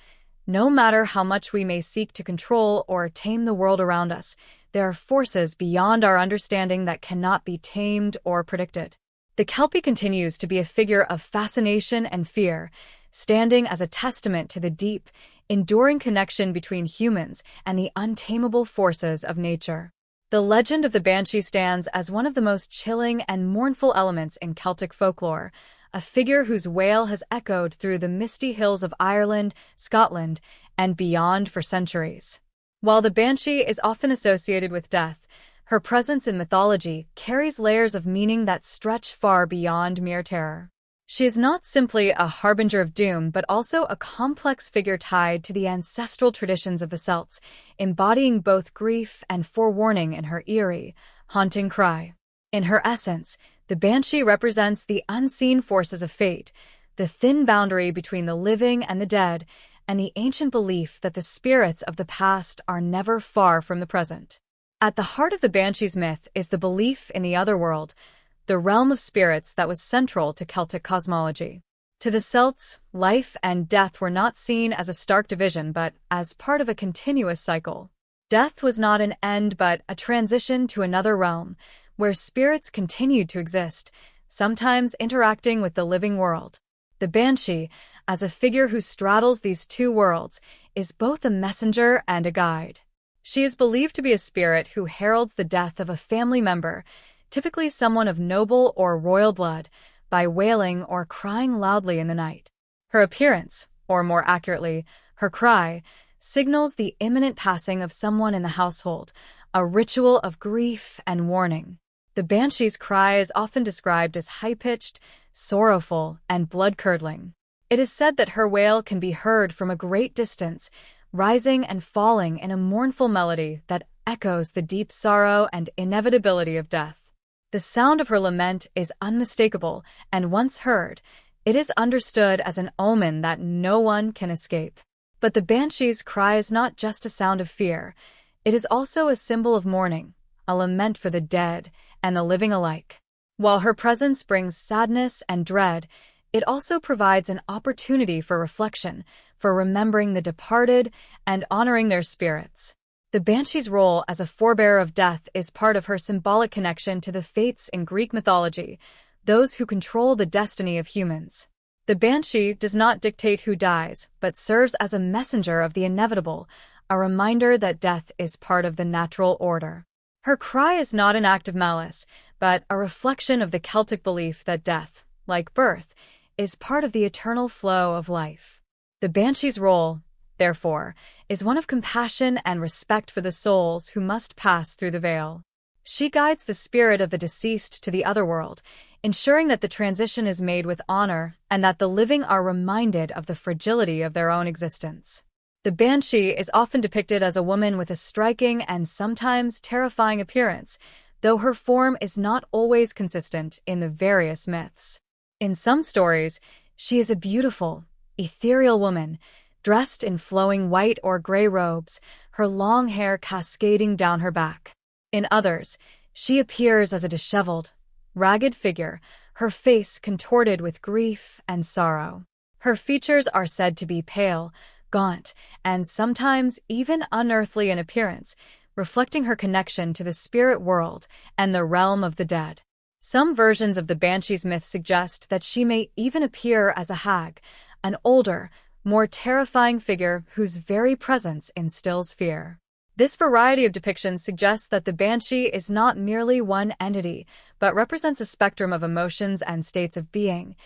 no matter how much we may seek to control or tame the world around us, there are forces beyond our understanding that cannot be tamed or predicted. The Kelpie continues to be a figure of fascination and fear, standing as a testament to the deep, enduring connection between humans and the untamable forces of nature. The legend of the Banshee stands as one of the most chilling and mournful elements in Celtic folklore, a figure whose wail has echoed through the misty hills of Ireland, Scotland, and beyond for centuries. While the Banshee is often associated with death, her presence in mythology carries layers of meaning that stretch far beyond mere terror. She is not simply a harbinger of doom, but also a complex figure tied to the ancestral traditions of the Celts, embodying both grief and forewarning in her eerie, haunting cry. In her essence, the Banshee represents the unseen forces of fate, the thin boundary between the living and the dead, and the ancient belief that the spirits of the past are never far from the present. At the heart of the Banshee's myth is the belief in the otherworld, the realm of spirits that was central to Celtic cosmology. To the Celts, life and death were not seen as a stark division, but as part of a continuous cycle. Death was not an end, but a transition to another realm, where spirits continued to exist, sometimes interacting with the living world. The Banshee, as a figure who straddles these two worlds, is both a messenger and a guide. She is believed to be a spirit who heralds the death of a family member, typically someone of noble or royal blood, by wailing or crying loudly in the night. Her appearance, or more accurately, her cry, signals the imminent passing of someone in the household, a ritual of grief and warning. The Banshee's cry is often described as high-pitched, sorrowful, and blood-curdling. It is said that her wail can be heard from a great distance, rising and falling in a mournful melody that echoes the deep sorrow and inevitability of death. The sound of her lament is unmistakable, and once heard, it is understood as an omen that no one can escape. But the Banshee's cry is not just a sound of fear. It is also a symbol of mourning, a lament for the dead and the living alike. While her presence brings sadness and dread, it also provides an opportunity for reflection, for remembering the departed and honoring their spirits. The banshee's role as a forebearer of death is part of her symbolic connection to the fates in Greek mythology, those who control the destiny of humans. The banshee does not dictate who dies, but serves as a messenger of the inevitable, a reminder that death is part of the natural order. Her cry is not an act of malice, but a reflection of the Celtic belief that death, like birth, is part of the eternal flow of life. The banshee's role, therefore, is one of compassion and respect for the souls who must pass through the veil. She guides the spirit of the deceased to the otherworld, ensuring that the transition is made with honor and that the living are reminded of the fragility of their own existence. The banshee is often depicted as a woman with a striking and sometimes terrifying appearance, though her form is not always consistent in the various myths. In some stories, she is a beautiful, ethereal woman, dressed in flowing white or gray robes, her long hair cascading down her back. In others, she appears as a disheveled, ragged figure, her face contorted with grief and sorrow. Her features are said to be pale, gaunt, and sometimes even unearthly in appearance, reflecting her connection to the spirit world and the realm of the dead. Some versions of the banshee's myth suggest that she may even appear as a hag, an older, more terrifying figure whose very presence instills fear. This variety of depictions suggests that the banshee is not merely one entity, but represents a spectrum of emotions and states of being: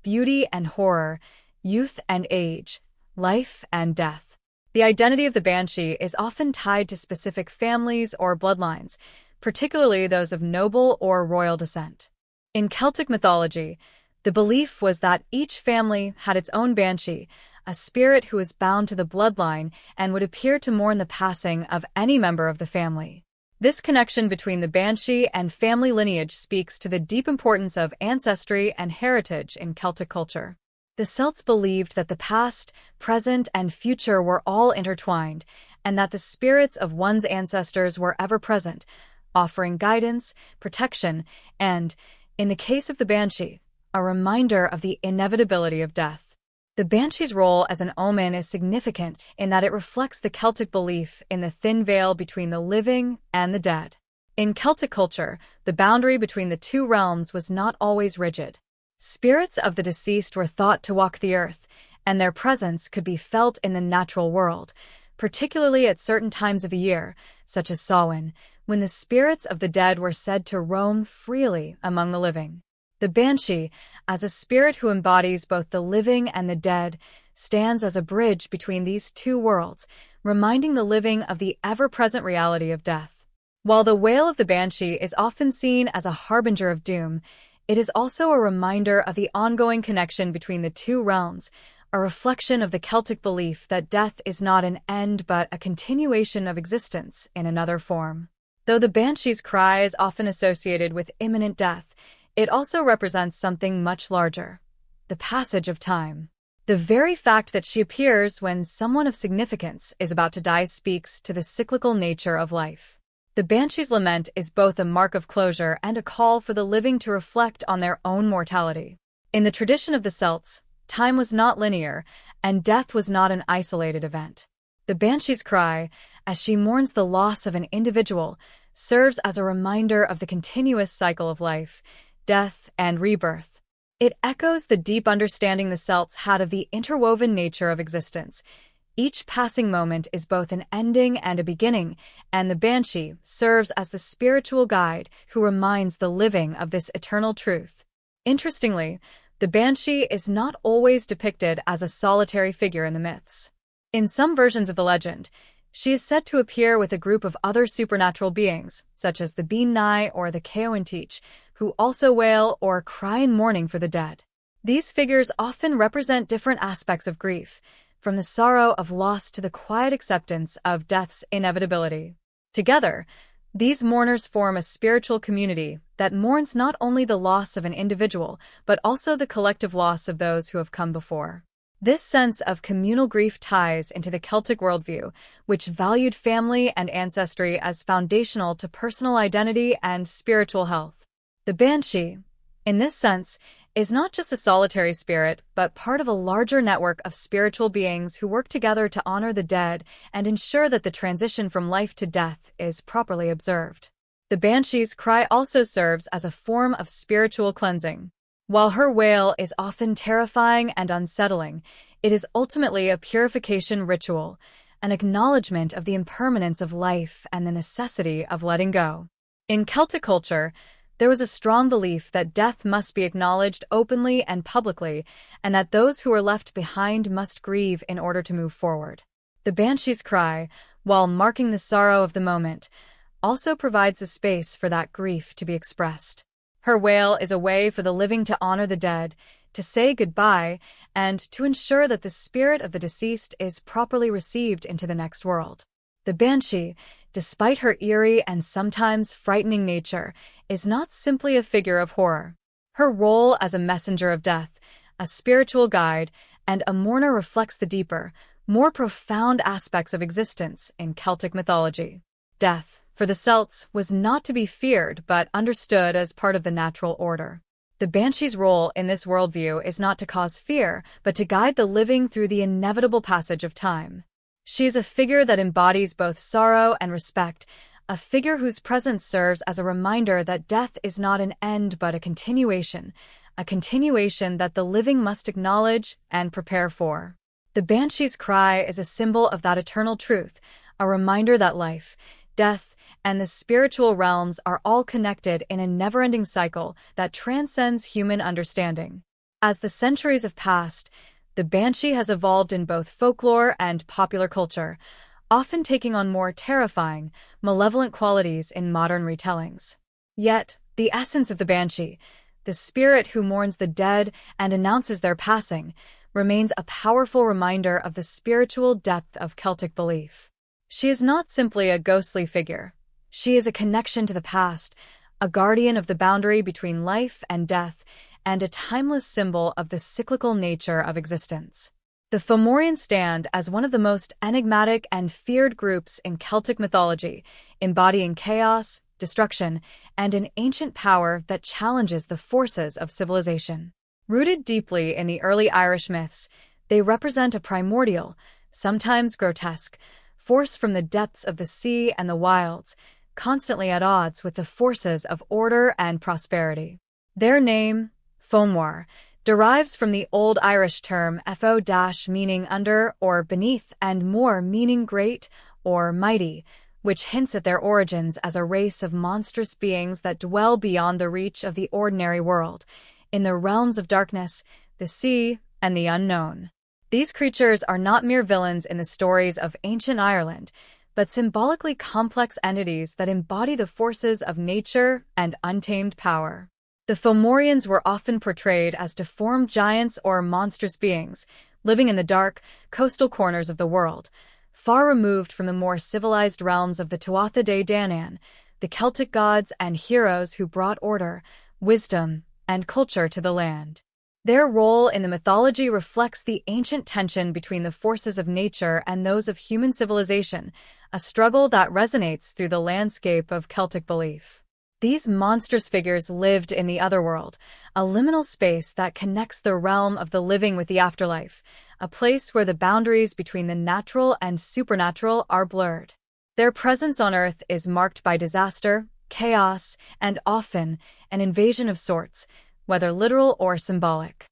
beauty and horror, youth and age, life and death. The identity of the banshee is often tied to specific families or bloodlines, particularly those of noble or royal descent. In Celtic mythology, the belief was that each family had its own banshee, a spirit who was bound to the bloodline and would appear to mourn the passing of any member of the family. This connection between the banshee and family lineage speaks to the deep importance of ancestry and heritage in Celtic culture. The Celts believed that the past, present, and future were all intertwined, and that the spirits of one's ancestors were ever present, offering guidance, protection, and, in the case of the banshee, a reminder of the inevitability of death. The banshee's role as an omen is significant in that it reflects the Celtic belief in the thin veil between the living and the dead. In Celtic culture, the boundary between the two realms was not always rigid. Spirits of the deceased were thought to walk the earth, and their presence could be felt in the natural world, particularly at certain times of the year, such as Samhain, when the spirits of the dead were said to roam freely among the living. The banshee, as a spirit who embodies both the living and the dead, stands as a bridge between these two worlds, reminding the living of the ever-present reality of death. While the wail of the banshee is often seen as a harbinger of doom, it is also a reminder of the ongoing connection between the two realms, a reflection of the Celtic belief that death is not an end but a continuation of existence in another form. Though the banshee's cry is often associated with imminent death, it also represents something much larger: the passage of time. The very fact that she appears when someone of significance is about to die speaks to the cyclical nature of life. The banshee's lament is both a mark of closure and a call for the living to reflect on their own mortality. In the tradition of the Celts, time was not linear, and death was not an isolated event. The banshee's cry, as she mourns the loss of an individual, serves as a reminder of the continuous cycle of life, death, and rebirth. It echoes the deep understanding the Celts had of the interwoven nature of existence. Each passing moment is both an ending and a beginning, and the banshee serves as the spiritual guide who reminds the living of this eternal truth. Interestingly, the banshee is not always depicted as a solitary figure in the myths. In some versions of the legend, she is said to appear with a group of other supernatural beings, such as the Bean Nigh or the Caointich, who also wail or cry in mourning for the dead. These figures often represent different aspects of grief, from the sorrow of loss to the quiet acceptance of death's inevitability. Together, these mourners form a spiritual community that mourns not only the loss of an individual, but also the collective loss of those who have come before. This sense of communal grief ties into the Celtic worldview, which valued family and ancestry as foundational to personal identity and spiritual health. The banshee, in this sense, is not just a solitary spirit, but part of a larger network of spiritual beings who work together to honor the dead and ensure that the transition from life to death is properly observed. The banshee's cry also serves as a form of spiritual cleansing. While her wail is often terrifying and unsettling, it is ultimately a purification ritual, an acknowledgement of the impermanence of life and the necessity of letting go. In Celtic culture, there was a strong belief that death must be acknowledged openly and publicly, and that those who are left behind must grieve in order to move forward. The banshee's cry, while marking the sorrow of the moment, also provides a space for that grief to be expressed. Her wail is a way for the living to honor the dead, to say goodbye, and to ensure that the spirit of the deceased is properly received into the next world. The banshee, despite her eerie and sometimes frightening nature, is not simply a figure of horror. Her role as a messenger of death, a spiritual guide, and a mourner reflects the deeper, more profound aspects of existence in Celtic mythology. Death, for the Celts, was not to be feared but understood as part of the natural order. The banshee's role in this worldview is not to cause fear, but to guide the living through the inevitable passage of time. She is a figure that embodies both sorrow and respect, a figure whose presence serves as a reminder that death is not an end but a continuation that the living must acknowledge and prepare for. The banshee's cry is a symbol of that eternal truth, a reminder that life, death, and the spiritual realms are all connected in a never-ending cycle that transcends human understanding. As the centuries have passed, the banshee has evolved in both folklore and popular culture, often taking on more terrifying, malevolent qualities in modern retellings. Yet, the essence of the banshee, the spirit who mourns the dead and announces their passing, remains a powerful reminder of the spiritual depth of Celtic belief. She is not simply a ghostly figure. She is a connection to the past, a guardian of the boundary between life and death, and a timeless symbol of the cyclical nature of existence. The Fomorians stand as one of the most enigmatic and feared groups in Celtic mythology, embodying chaos, destruction, and an ancient power that challenges the forces of civilization. Rooted deeply in the early Irish myths, they represent a primordial, sometimes grotesque, force from the depths of the sea and the wilds, constantly at odds with the forces of order and prosperity. Their name, Fomor, derives from the Old Irish term fo- meaning under or beneath and mor meaning great or mighty, which hints at their origins as a race of monstrous beings that dwell beyond the reach of the ordinary world, in the realms of darkness, the sea, and the unknown. These creatures are not mere villains in the stories of ancient Ireland, but symbolically complex entities that embody the forces of nature and untamed power. The Fomorians were often portrayed as deformed giants or monstrous beings, living in the dark, coastal corners of the world, far removed from the more civilized realms of the Tuatha De Danann, the Celtic gods and heroes who brought order, wisdom, and culture to the land. Their role in the mythology reflects the ancient tension between the forces of nature and those of human civilization, a struggle that resonates through the landscape of Celtic belief. These monstrous figures lived in the otherworld, a liminal space that connects the realm of the living with the afterlife, a place where the boundaries between the natural and supernatural are blurred. Their presence on Earth is marked by disaster, chaos, and often an invasion of sorts, whether literal or symbolic.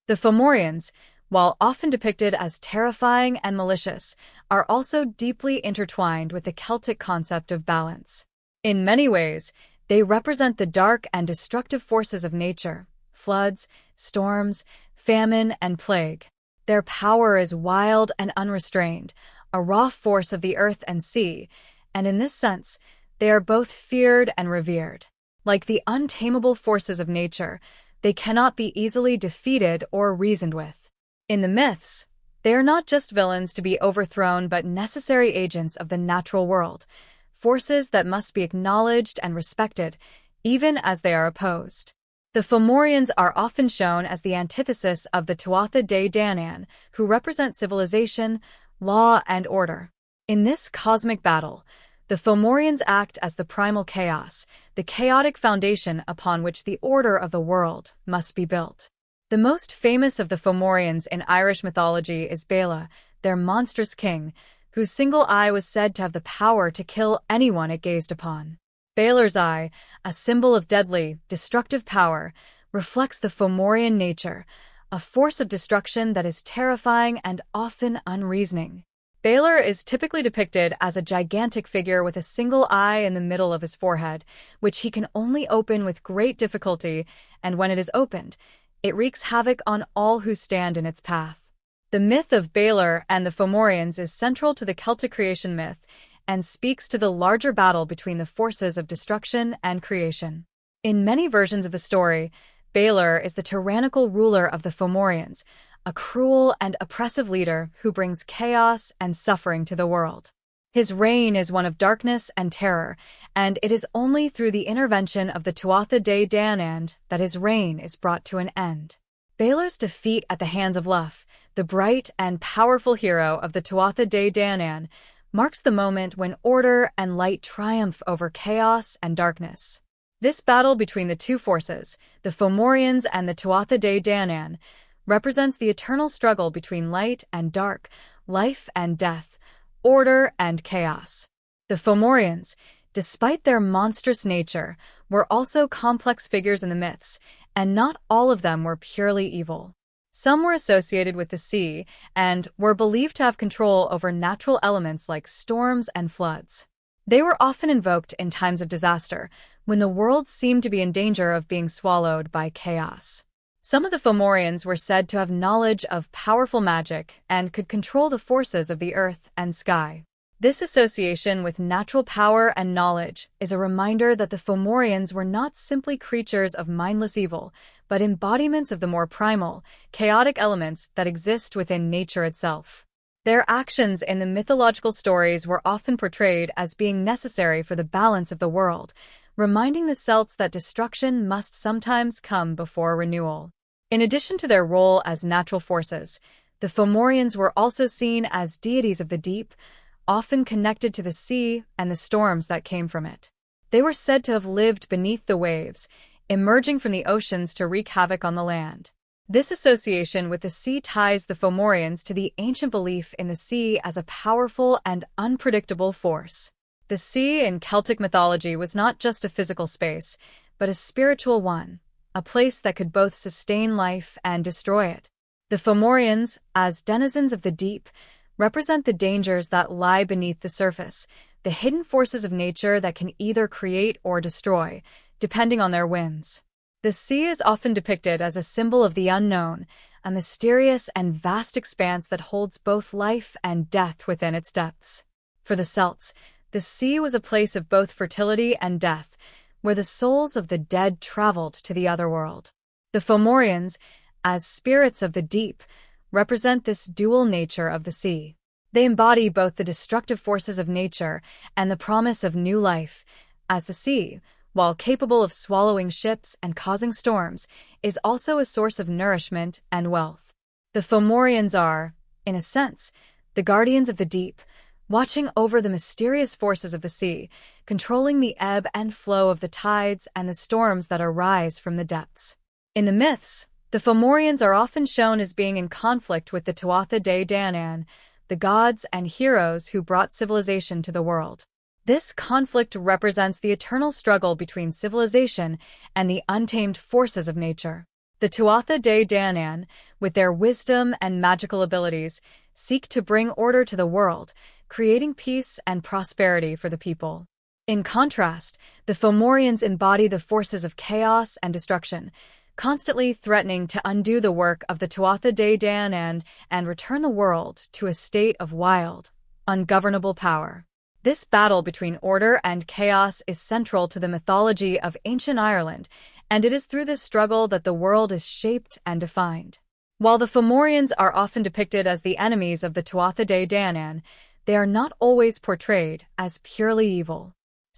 The Fomorians, while often depicted as terrifying and malicious, are also deeply intertwined with the Celtic concept of balance. In many ways, they represent the dark and destructive forces of nature, floods, storms, famine, and plague. Their power is wild and unrestrained, a raw force of the earth and sea, and in this sense, they are both feared and revered. Like the untamable forces of nature, they cannot be easily defeated or reasoned with. In the myths, they are not just villains to be overthrown but necessary agents of the natural world, forces that must be acknowledged and respected, even as they are opposed. The Fomorians are often shown as the antithesis of the Tuatha De Danann, who represent civilization, law, and order. In this cosmic battle, the Fomorians act as the primal chaos, the chaotic foundation upon which the order of the world must be built. The most famous of the Fomorians in Irish mythology is Bela, their monstrous king, whose single eye was said to have the power to kill anyone it gazed upon. Bela's eye, a symbol of deadly, destructive power, reflects the Fomorian nature, a force of destruction that is terrifying and often unreasoning. Bela is typically depicted as a gigantic figure with a single eye in the middle of his forehead, which he can only open with great difficulty, and when it is opened, it wreaks havoc on all who stand in its path. The myth of Bela and the Fomorians is central to the Celtic creation myth and speaks to the larger battle between the forces of destruction and creation. In many versions of the story, Bela is the tyrannical ruler of the Fomorians, a cruel and oppressive leader who brings chaos and suffering to the world. His reign is one of darkness and terror, and it is only through the intervention of the Tuatha De Danann that his reign is brought to an end. Bela's defeat at the hands of Luff, the bright and powerful hero of the Tuatha De Danann, marks the moment when order and light triumph over chaos and darkness. This battle between the two forces, the Fomorians and the Tuatha De Danann, represents the eternal struggle between light and dark, life and death, order and chaos. The Fomorians, despite their monstrous nature, were also complex figures in the myths, and not all of them were purely evil. Some were associated with the sea and were believed to have control over natural elements like storms and floods. They were often invoked in times of disaster, when the world seemed to be in danger of being swallowed by chaos. Some of the Fomorians were said to have knowledge of powerful magic and could control the forces of the earth and sky. This association with natural power and knowledge is a reminder that the Fomorians were not simply creatures of mindless evil, but embodiments of the more primal, chaotic elements that exist within nature itself. Their actions in the mythological stories were often portrayed as being necessary for the balance of the world, reminding the Celts that destruction must sometimes come before renewal. In addition to their role as natural forces, the Fomorians were also seen as deities of the deep, often connected to the sea and the storms that came from it. They were said to have lived beneath the waves, emerging from the oceans to wreak havoc on the land. This association with the sea ties the Fomorians to the ancient belief in the sea as a powerful and unpredictable force. The sea in Celtic mythology was not just a physical space, but a spiritual one, a place that could both sustain life and destroy it. The Fomorians, as denizens of the deep, represent the dangers that lie beneath the surface, the hidden forces of nature that can either create or destroy, depending on their whims. The sea is often depicted as a symbol of the unknown, a mysterious and vast expanse that holds both life and death within its depths. For the Celts, the sea was a place of both fertility and death, where the souls of the dead traveled to the other world. The Fomorians, as spirits of the deep, represent this dual nature of the sea. They embody both the destructive forces of nature and the promise of new life, as the sea, while capable of swallowing ships and causing storms, is also a source of nourishment and wealth. The Fomorians are, in a sense, the guardians of the deep, watching over the mysterious forces of the sea, controlling the ebb and flow of the tides and the storms that arise from the depths. In the myths, the Fomorians are often shown as being in conflict with the Tuatha De Danann, the gods and heroes who brought civilization to the world. This conflict represents the eternal struggle between civilization and the untamed forces of nature. The Tuatha De Danann, with their wisdom and magical abilities, seek to bring order to the world, creating peace and prosperity for the people. In contrast, the Fomorians embody the forces of chaos and destruction, constantly threatening to undo the work of the Tuatha De Danann and return the world to a state of wild, ungovernable power. This battle between order and chaos is central to the mythology of ancient Ireland, and it is through this struggle that the world is shaped and defined. While the Fomorians are often depicted as the enemies of the Tuatha De Danann, they are not always portrayed as purely evil.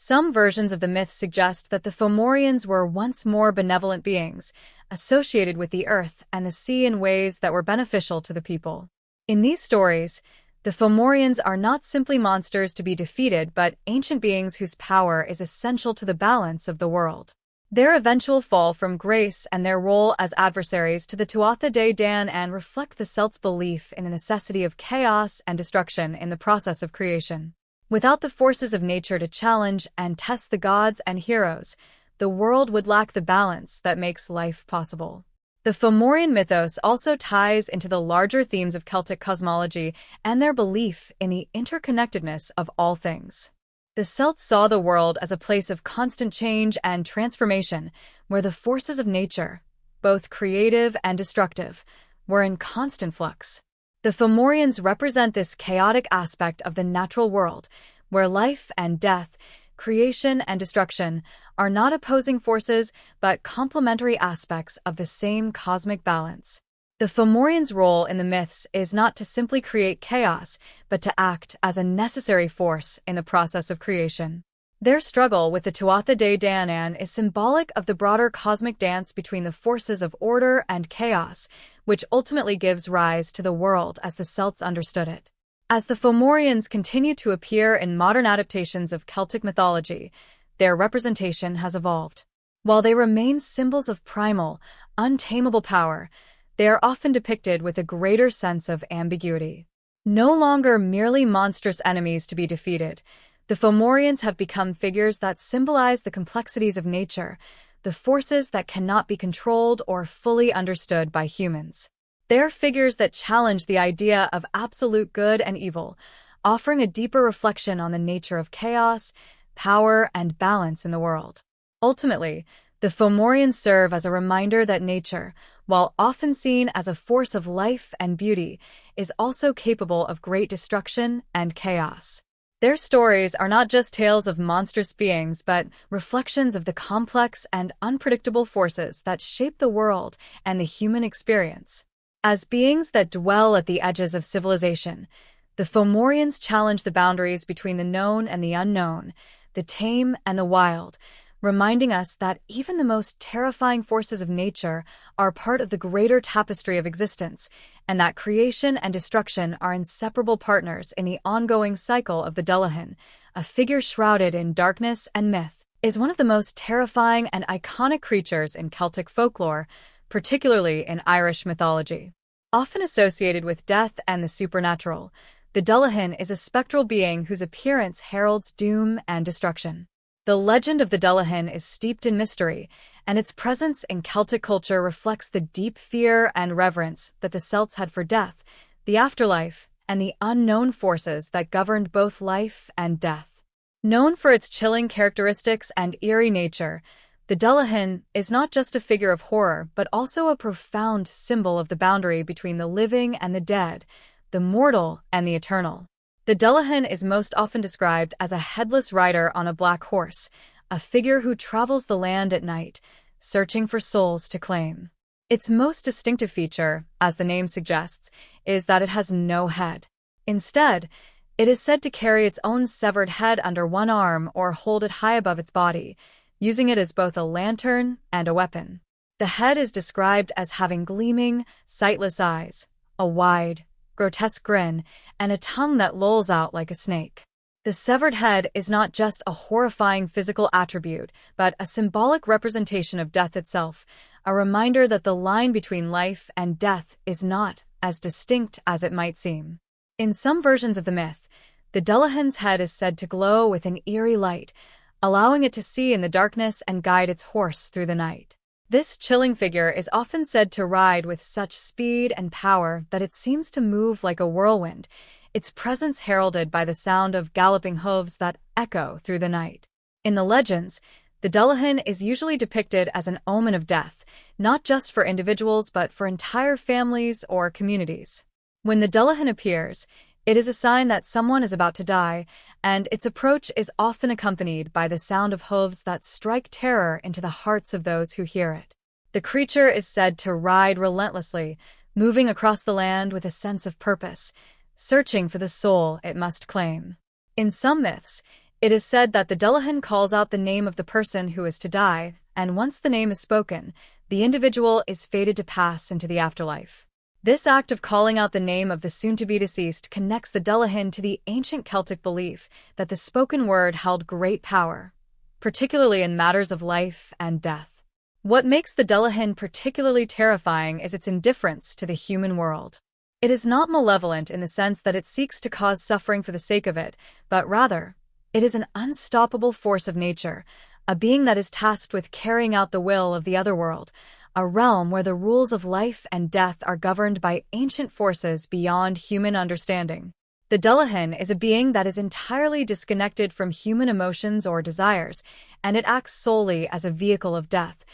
Some versions of the myth suggest that the Fomorians were once more benevolent beings, associated with the earth and the sea in ways that were beneficial to the people. In these stories, the Fomorians are not simply monsters to be defeated, but ancient beings whose power is essential to the balance of the world. Their eventual fall from grace and their role as adversaries to the Tuatha De Danann reflect the Celts' belief in the necessity of chaos and destruction in the process of creation. Without the forces of nature to challenge and test the gods and heroes, the world would lack the balance that makes life possible. The Fomorian mythos also ties into the larger themes of Celtic cosmology and their belief in the interconnectedness of all things. The Celts saw the world as a place of constant change and transformation, where the forces of nature, both creative and destructive, were in constant flux. The Fomorians represent this chaotic aspect of the natural world, where life and death, creation and destruction, are not opposing forces but complementary aspects of the same cosmic balance. The Fomorians' role in the myths is not to simply create chaos, but to act as a necessary force in the process of creation. Their struggle with the Tuatha De Danann is symbolic of the broader cosmic dance between the forces of order and chaos, which ultimately gives rise to the world as the Celts understood it. As the Fomorians continue to appear in modern adaptations of Celtic mythology, their representation has evolved. While they remain symbols of primal, untamable power, they are often depicted with a greater sense of ambiguity. No longer merely monstrous enemies to be defeated, the Fomorians have become figures that symbolize the complexities of nature, the forces that cannot be controlled or fully understood by humans. They're figures that challenge the idea of absolute good and evil, offering a deeper reflection on the nature of chaos, power, and balance in the world. Ultimately, the Fomorians serve as a reminder that nature, while often seen as a force of life and beauty, is also capable of great destruction and chaos. Their stories are not just tales of monstrous beings, but reflections of the complex and unpredictable forces that shape the world and the human experience. As beings that dwell at the edges of civilization, the Fomorians challenge the boundaries between the known and the unknown, the tame and the wild, reminding us that even the most terrifying forces of nature are part of the greater tapestry of existence, and that creation and destruction are inseparable partners in the ongoing cycle of the Dullahan. A figure shrouded in darkness and myth, is one of the most terrifying and iconic creatures in Celtic folklore, particularly in Irish mythology. Often associated with death and the supernatural, the Dullahan is a spectral being whose appearance heralds doom and destruction. The legend of the Dullahan is steeped in mystery, and its presence in Celtic culture reflects the deep fear and reverence that the Celts had for death, the afterlife, and the unknown forces that governed both life and death. Known for its chilling characteristics and eerie nature, the Dullahan is not just a figure of horror, but also a profound symbol of the boundary between the living and the dead, the mortal and the eternal. The Dullahan is most often described as a headless rider on a black horse, a figure who travels the land at night, searching for souls to claim. Its most distinctive feature, as the name suggests, is that it has no head. Instead, it is said to carry its own severed head under one arm or hold it high above its body, using it as both a lantern and a weapon. The head is described as having gleaming, sightless eyes, a wide, grotesque grin, and a tongue that lolls out like a snake. The severed head is not just a horrifying physical attribute, but a symbolic representation of death itself, a reminder that the line between life and death is not as distinct as it might seem. In some versions of the myth, the Dullahan's head is said to glow with an eerie light, allowing it to see in the darkness and guide its horse through the night. This chilling figure is often said to ride with such speed and power that it seems to move like a whirlwind, its presence heralded by the sound of galloping hooves that echo through the night. In the legends, the Dullahan is usually depicted as an omen of death, not just for individuals but for entire families or communities. When the Dullahan appears, it is a sign that someone is about to die, and its approach is often accompanied by the sound of hooves that strike terror into the hearts of those who hear it. The creature is said to ride relentlessly, moving across the land with a sense of purpose, searching for the soul it must claim. In some myths, It is said that the Dullahan calls out the name of the person who is to die, and once the name is spoken, the individual is fated to pass into the afterlife. This act of calling out the name of the soon-to-be deceased connects the Dullahan to the ancient Celtic belief that the spoken word held great power, particularly in matters of life and death. What makes the Dullahan particularly terrifying is its indifference to the human world. It is not malevolent in the sense that it seeks to cause suffering for the sake of it, but rather, it is an unstoppable force of nature, a being that is tasked with carrying out the will of the otherworld, a realm where the rules of life and death are governed by ancient forces beyond human understanding. The Dullahan is a being that is entirely disconnected from human emotions or desires, and it acts solely as a vehicle of death,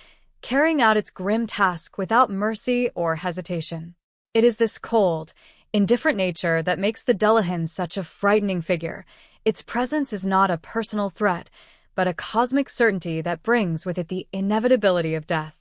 carrying out its grim task without mercy or hesitation. It is this cold, indifferent nature that makes the Dullahan such a frightening figure. Its presence is not a personal threat, but a cosmic certainty that brings with it the inevitability of death.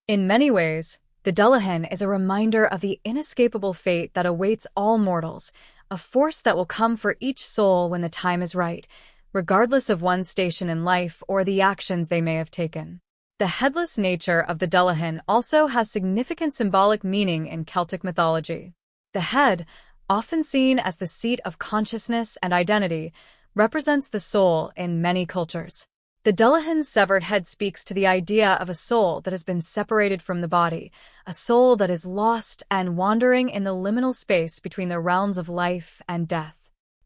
In many ways, the Dullahan is a reminder of the inescapable fate that awaits all mortals, a force that will come for each soul when the time is right, regardless of one's station in life or the actions they may have taken. The headless nature of the Dullahan also has significant symbolic meaning in Celtic mythology. The head, often seen as the seat of consciousness and identity, represents the soul in many cultures. The Dullahan's severed head speaks to the idea of a soul that has been separated from the body, a soul that is lost and wandering in the liminal space between the realms of life and death.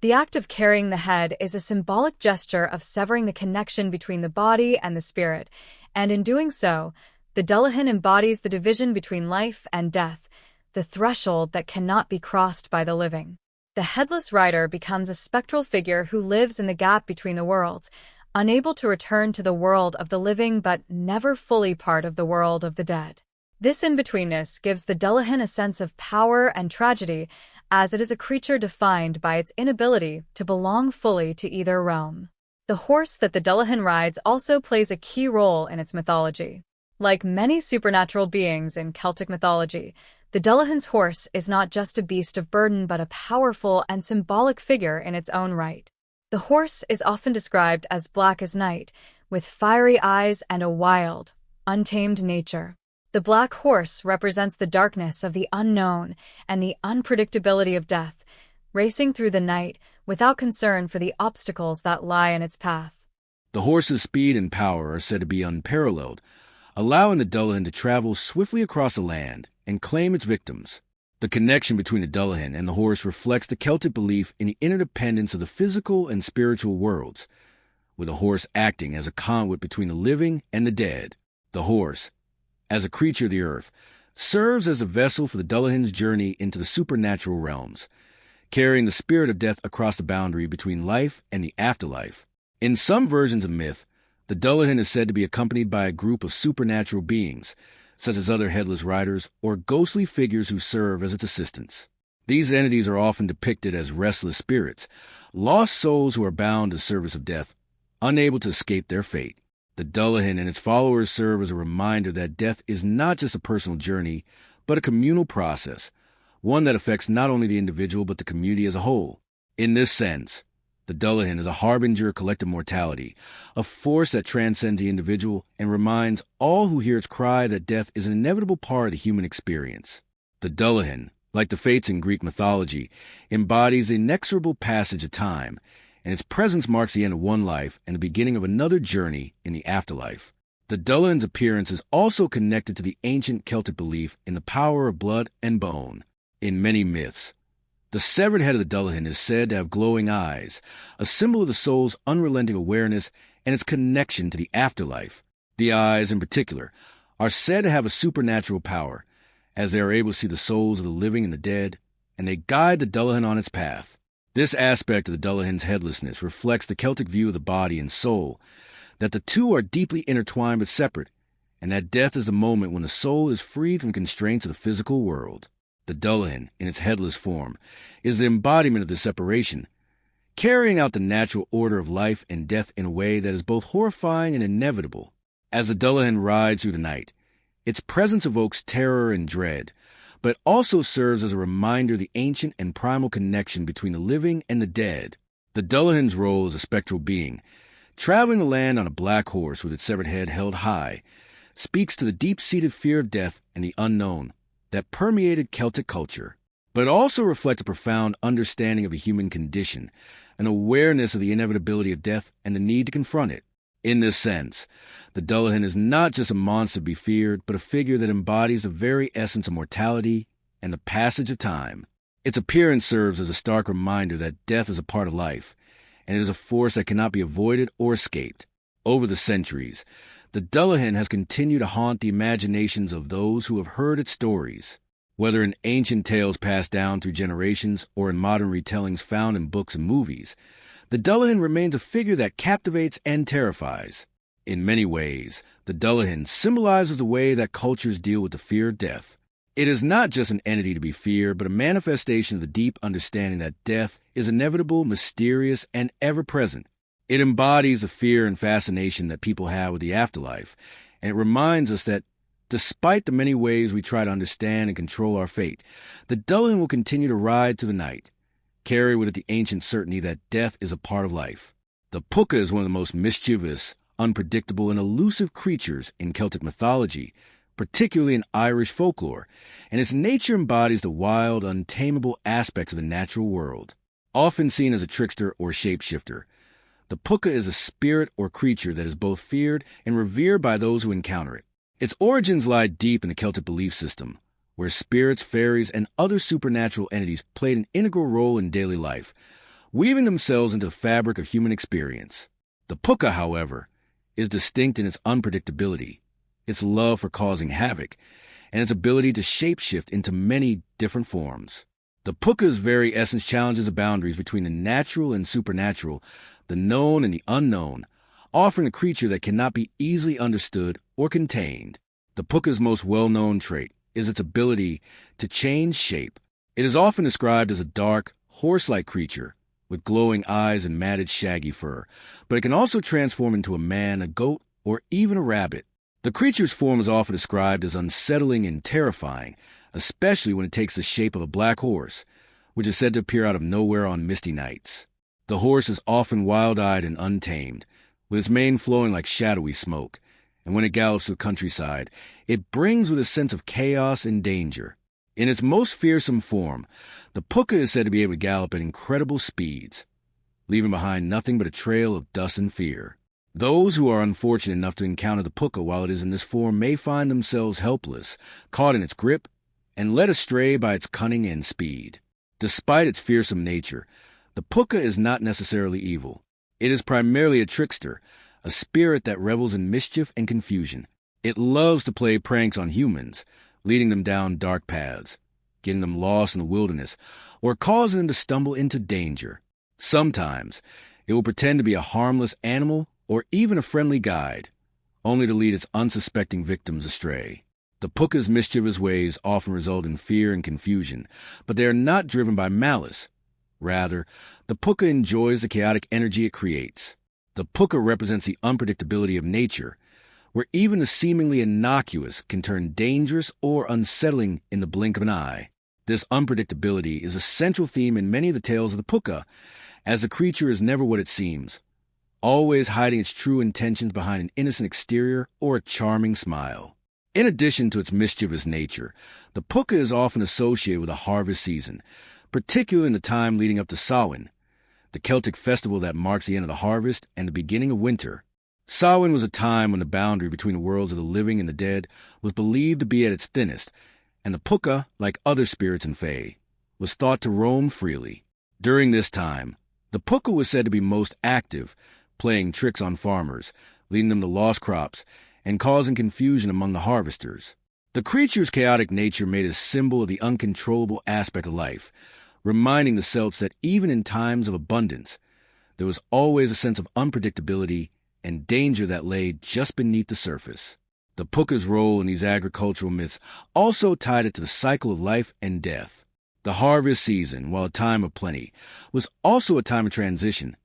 The act of carrying the head is a symbolic gesture of severing the connection between the body and the spirit, and in doing so, the Dullahan embodies the division between life and death, the threshold that cannot be crossed by the living. The headless rider becomes a spectral figure who lives in the gap between the worlds, unable to return to the world of the living but never fully part of the world of the dead. This in-betweenness gives the Dullahan a sense of power and tragedy, as it is a creature defined by its inability to belong fully to either realm. The horse that the Dullahan rides also plays a key role in its mythology. Like many supernatural beings in Celtic mythology, the Dullahan's horse is not just a beast of burden but a powerful and symbolic figure in its own right. The horse is often described as black as night, with fiery eyes and a wild, untamed nature. The black horse represents the darkness of the unknown and the unpredictability of death, racing through the night without concern for the obstacles that lie in its path. The horse's speed and power are said to be unparalleled, allowing the Dullahan to travel swiftly across the land and claim its victims. The connection between the Dullahan and the horse reflects the Celtic belief in the interdependence of the physical and spiritual worlds, with the horse acting as a conduit between the living and the dead. The horse, as a creature of the earth, serves as a vessel for the Dullahan's journey into the supernatural realms, carrying the spirit of death across the boundary between life and the afterlife. In some versions of myth, the Dullahan is said to be accompanied by a group of supernatural beings, such as other headless riders or ghostly figures who serve as its assistants. These entities are often depicted as restless spirits, lost souls who are bound to the service of death, unable to escape their fate. The Dullahan and its followers serve as a reminder that death is not just a personal journey, but a communal process, one that affects not only the individual but the community as a whole. In this sense, the Dullahan is a harbinger of collective mortality, a force that transcends the individual and reminds all who hear its cry that death is an inevitable part of the human experience. The Dullahan, like the Fates in Greek mythology, embodies the inexorable passage of time, and its presence marks the end of one life and the beginning of another journey in the afterlife. The Dullahan's appearance is also connected to the ancient Celtic belief in the power of blood and bone. In many myths, the severed head of the Dullahan is said to have glowing eyes, a symbol of the soul's unrelenting awareness and its connection to the afterlife. The eyes, in particular, are said to have a supernatural power, as they are able to see the souls of the living and the dead, and they guide the Dullahan on its path. This aspect of the Dullahan's headlessness reflects the Celtic view of the body and soul, that the two are deeply intertwined but separate, and that death is the moment when the soul is freed from constraints of the physical world. The Dullahan, in its headless form, is the embodiment of this separation, carrying out the natural order of life and death in a way that is both horrifying and inevitable. As the Dullahan rides through the night, its presence evokes terror and dread, but also serves as a reminder of the ancient and primal connection between the living and the dead. The Dullahan's role as a spectral being, traveling the land on a black horse with its severed head held high, speaks to the deep-seated fear of death and the unknown that permeated Celtic culture. But it also reflects a profound understanding of the human condition, an awareness of the inevitability of death and the need to confront it. In this sense, the Dullahan is not just a monster to be feared, but a figure that embodies the very essence of mortality and the passage of time. Its appearance serves as a stark reminder that death is a part of life, and it is a force that cannot be avoided or escaped. Over the centuries, the Dullahan has continued to haunt the imaginations of those who have heard its stories. Whether in ancient tales passed down through generations or in modern retellings found in books and movies, the Dullahan remains a figure that captivates and terrifies. In many ways, the Dullahan symbolizes the way that cultures deal with the fear of death. It is not just an entity to be feared, but a manifestation of the deep understanding that death is inevitable, mysterious, and ever-present. It embodies the fear and fascination that people have with the afterlife, and it reminds us that despite the many ways we try to understand and control our fate, the Dullahan will continue to ride through the night, carry with it the ancient certainty that death is a part of life. The puka is one of the most mischievous, unpredictable, and elusive creatures in Celtic mythology, particularly in Irish folklore, and its nature embodies the wild, untamable aspects of the natural world. Often seen as a trickster or shapeshifter, the puka is a spirit or creature that is both feared and revered by those who encounter it. Its origins lie deep in the Celtic belief system, where spirits, fairies, and other supernatural entities played an integral role in daily life, weaving themselves into the fabric of human experience. The puka, however, is distinct in its unpredictability, its love for causing havoc, and its ability to shapeshift into many different forms. The puka's very essence challenges the boundaries between the natural and supernatural, the known and the unknown, offering a creature that cannot be easily understood or contained. The puka's most well-known trait is its ability to change shape. It is often described as a dark, horse-like creature with glowing eyes and matted shaggy fur, but it can also transform into a man, a goat, or even a rabbit. The creature's form is often described as unsettling and terrifying, especially when it takes the shape of a black horse, which is said to appear out of nowhere on misty nights. The horse is often wild-eyed and untamed, with its mane flowing like shadowy smoke, and when it gallops to the countryside, it brings with a sense of chaos and danger. In its most fearsome form, the puka is said to be able to gallop at incredible speeds, leaving behind nothing but a trail of dust and fear. Those who are unfortunate enough to encounter the puka while it is in this form may find themselves helpless, caught in its grip, and led astray by its cunning and speed. Despite its fearsome nature, the puka is not necessarily evil. It is primarily a trickster, a spirit that revels in mischief and confusion. It loves to play pranks on humans, leading them down dark paths, getting them lost in the wilderness, or causing them to stumble into danger. Sometimes, it will pretend to be a harmless animal or even a friendly guide, only to lead its unsuspecting victims astray. The puka's mischievous ways often result in fear and confusion, but they are not driven by malice. Rather, the puka enjoys the chaotic energy it creates. The puka represents the unpredictability of nature, where even the seemingly innocuous can turn dangerous or unsettling in the blink of an eye. This unpredictability is a central theme in many of the tales of the puka, as the creature is never what it seems, always hiding its true intentions behind an innocent exterior or a charming smile. In addition to its mischievous nature, the puka is often associated with the harvest season, particularly in the time leading up to Samhain, the Celtic festival that marks the end of the harvest and the beginning of winter. Samhain was a time when the boundary between the worlds of the living and the dead was believed to be at its thinnest, and the puka, like other spirits and fae, was thought to roam freely. During this time, the puka was said to be most active, playing tricks on farmers, leading them to lost crops, and causing confusion among the harvesters. The creature's chaotic nature made it a symbol of the uncontrollable aspect of life, reminding the Celts that even in times of abundance, there was always a sense of unpredictability and danger that lay just beneath the surface. The puka's role in these agricultural myths also tied it to the cycle of life and death. The harvest season, while a time of plenty, was also a time of transition,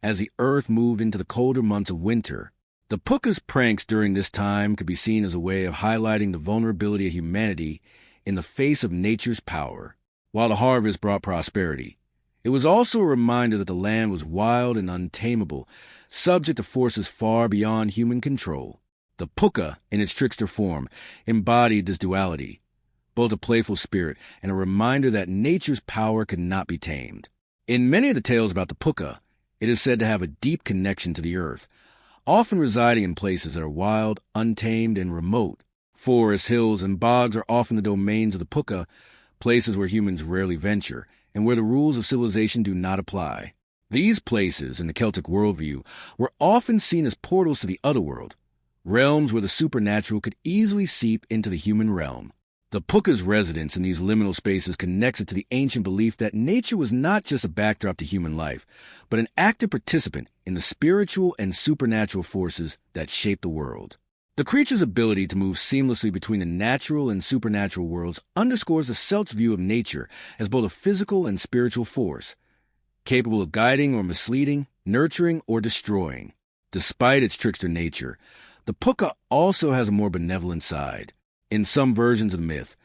as the earth moved into the colder months of winter. The puka's pranks during this time could be seen as a way of highlighting the vulnerability of humanity in the face of nature's power. While the harvest brought prosperity, It was also a reminder that the land was wild and untamable, subject to forces far beyond human control. The puka, in its trickster form, embodied this duality, both a playful spirit and a reminder that nature's power could not be tamed. In many of the tales about the puka, it is said to have a deep connection to the earth, often residing in places that are wild, untamed, and remote. Forests, hills, and bogs are often the domains of the puka, places where humans rarely venture, and where the rules of civilization do not apply. These places, in the Celtic worldview, were often seen as portals to the otherworld, realms where the supernatural could easily seep into the human realm. The puka's residence in these liminal spaces connects it to the ancient belief that nature was not just a backdrop to human life, but an active participant in the spiritual and supernatural forces that shape the world. The creature's ability to move seamlessly between the natural and supernatural worlds underscores the Celts' view of nature as both a physical and spiritual force, capable of guiding or misleading, nurturing or destroying. Despite its trickster nature, the puka also has a more benevolent side. In some versions of the myth,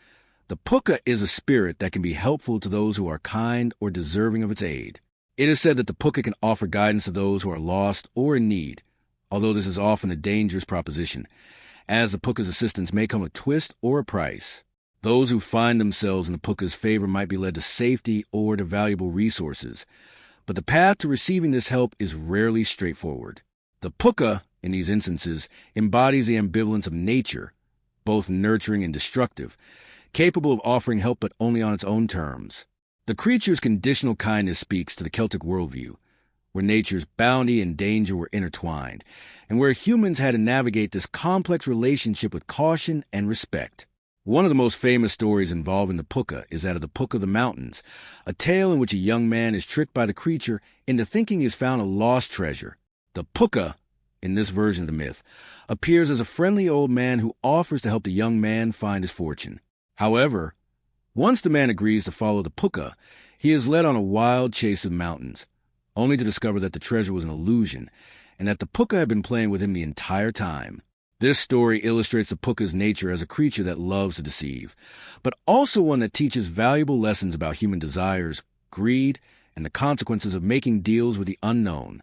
the puka is a spirit that can be helpful to those who are kind or deserving of its aid. It is said that the puka can offer guidance to those who are lost or in need, although this is often a dangerous proposition, as the puka's assistance may come with a twist or a price. Those who find themselves in the puka's favor might be led to safety or to valuable resources, but the path to receiving this help is rarely straightforward. The puka, in these instances, embodies the ambivalence of nature, both nurturing and destructive, capable of offering help but only on its own terms. The creature's conditional kindness speaks to the Celtic worldview, where nature's bounty and danger were intertwined, and where humans had to navigate this complex relationship with caution and respect. One of the most famous stories involving the puka is that of the Puka of the Mountains, a tale in which a young man is tricked by the creature into thinking he has found a lost treasure. The puka, in this version of the myth, appears as a friendly old man who offers to help the young man find his fortune. However, once the man agrees to follow the puka, he is led on a wild chase of mountains, only to discover that the treasure was an illusion, and that the puka had been playing with him the entire time. This story illustrates the puka's nature as a creature that loves to deceive, but also one that teaches valuable lessons about human desires, greed, and the consequences of making deals with the unknown.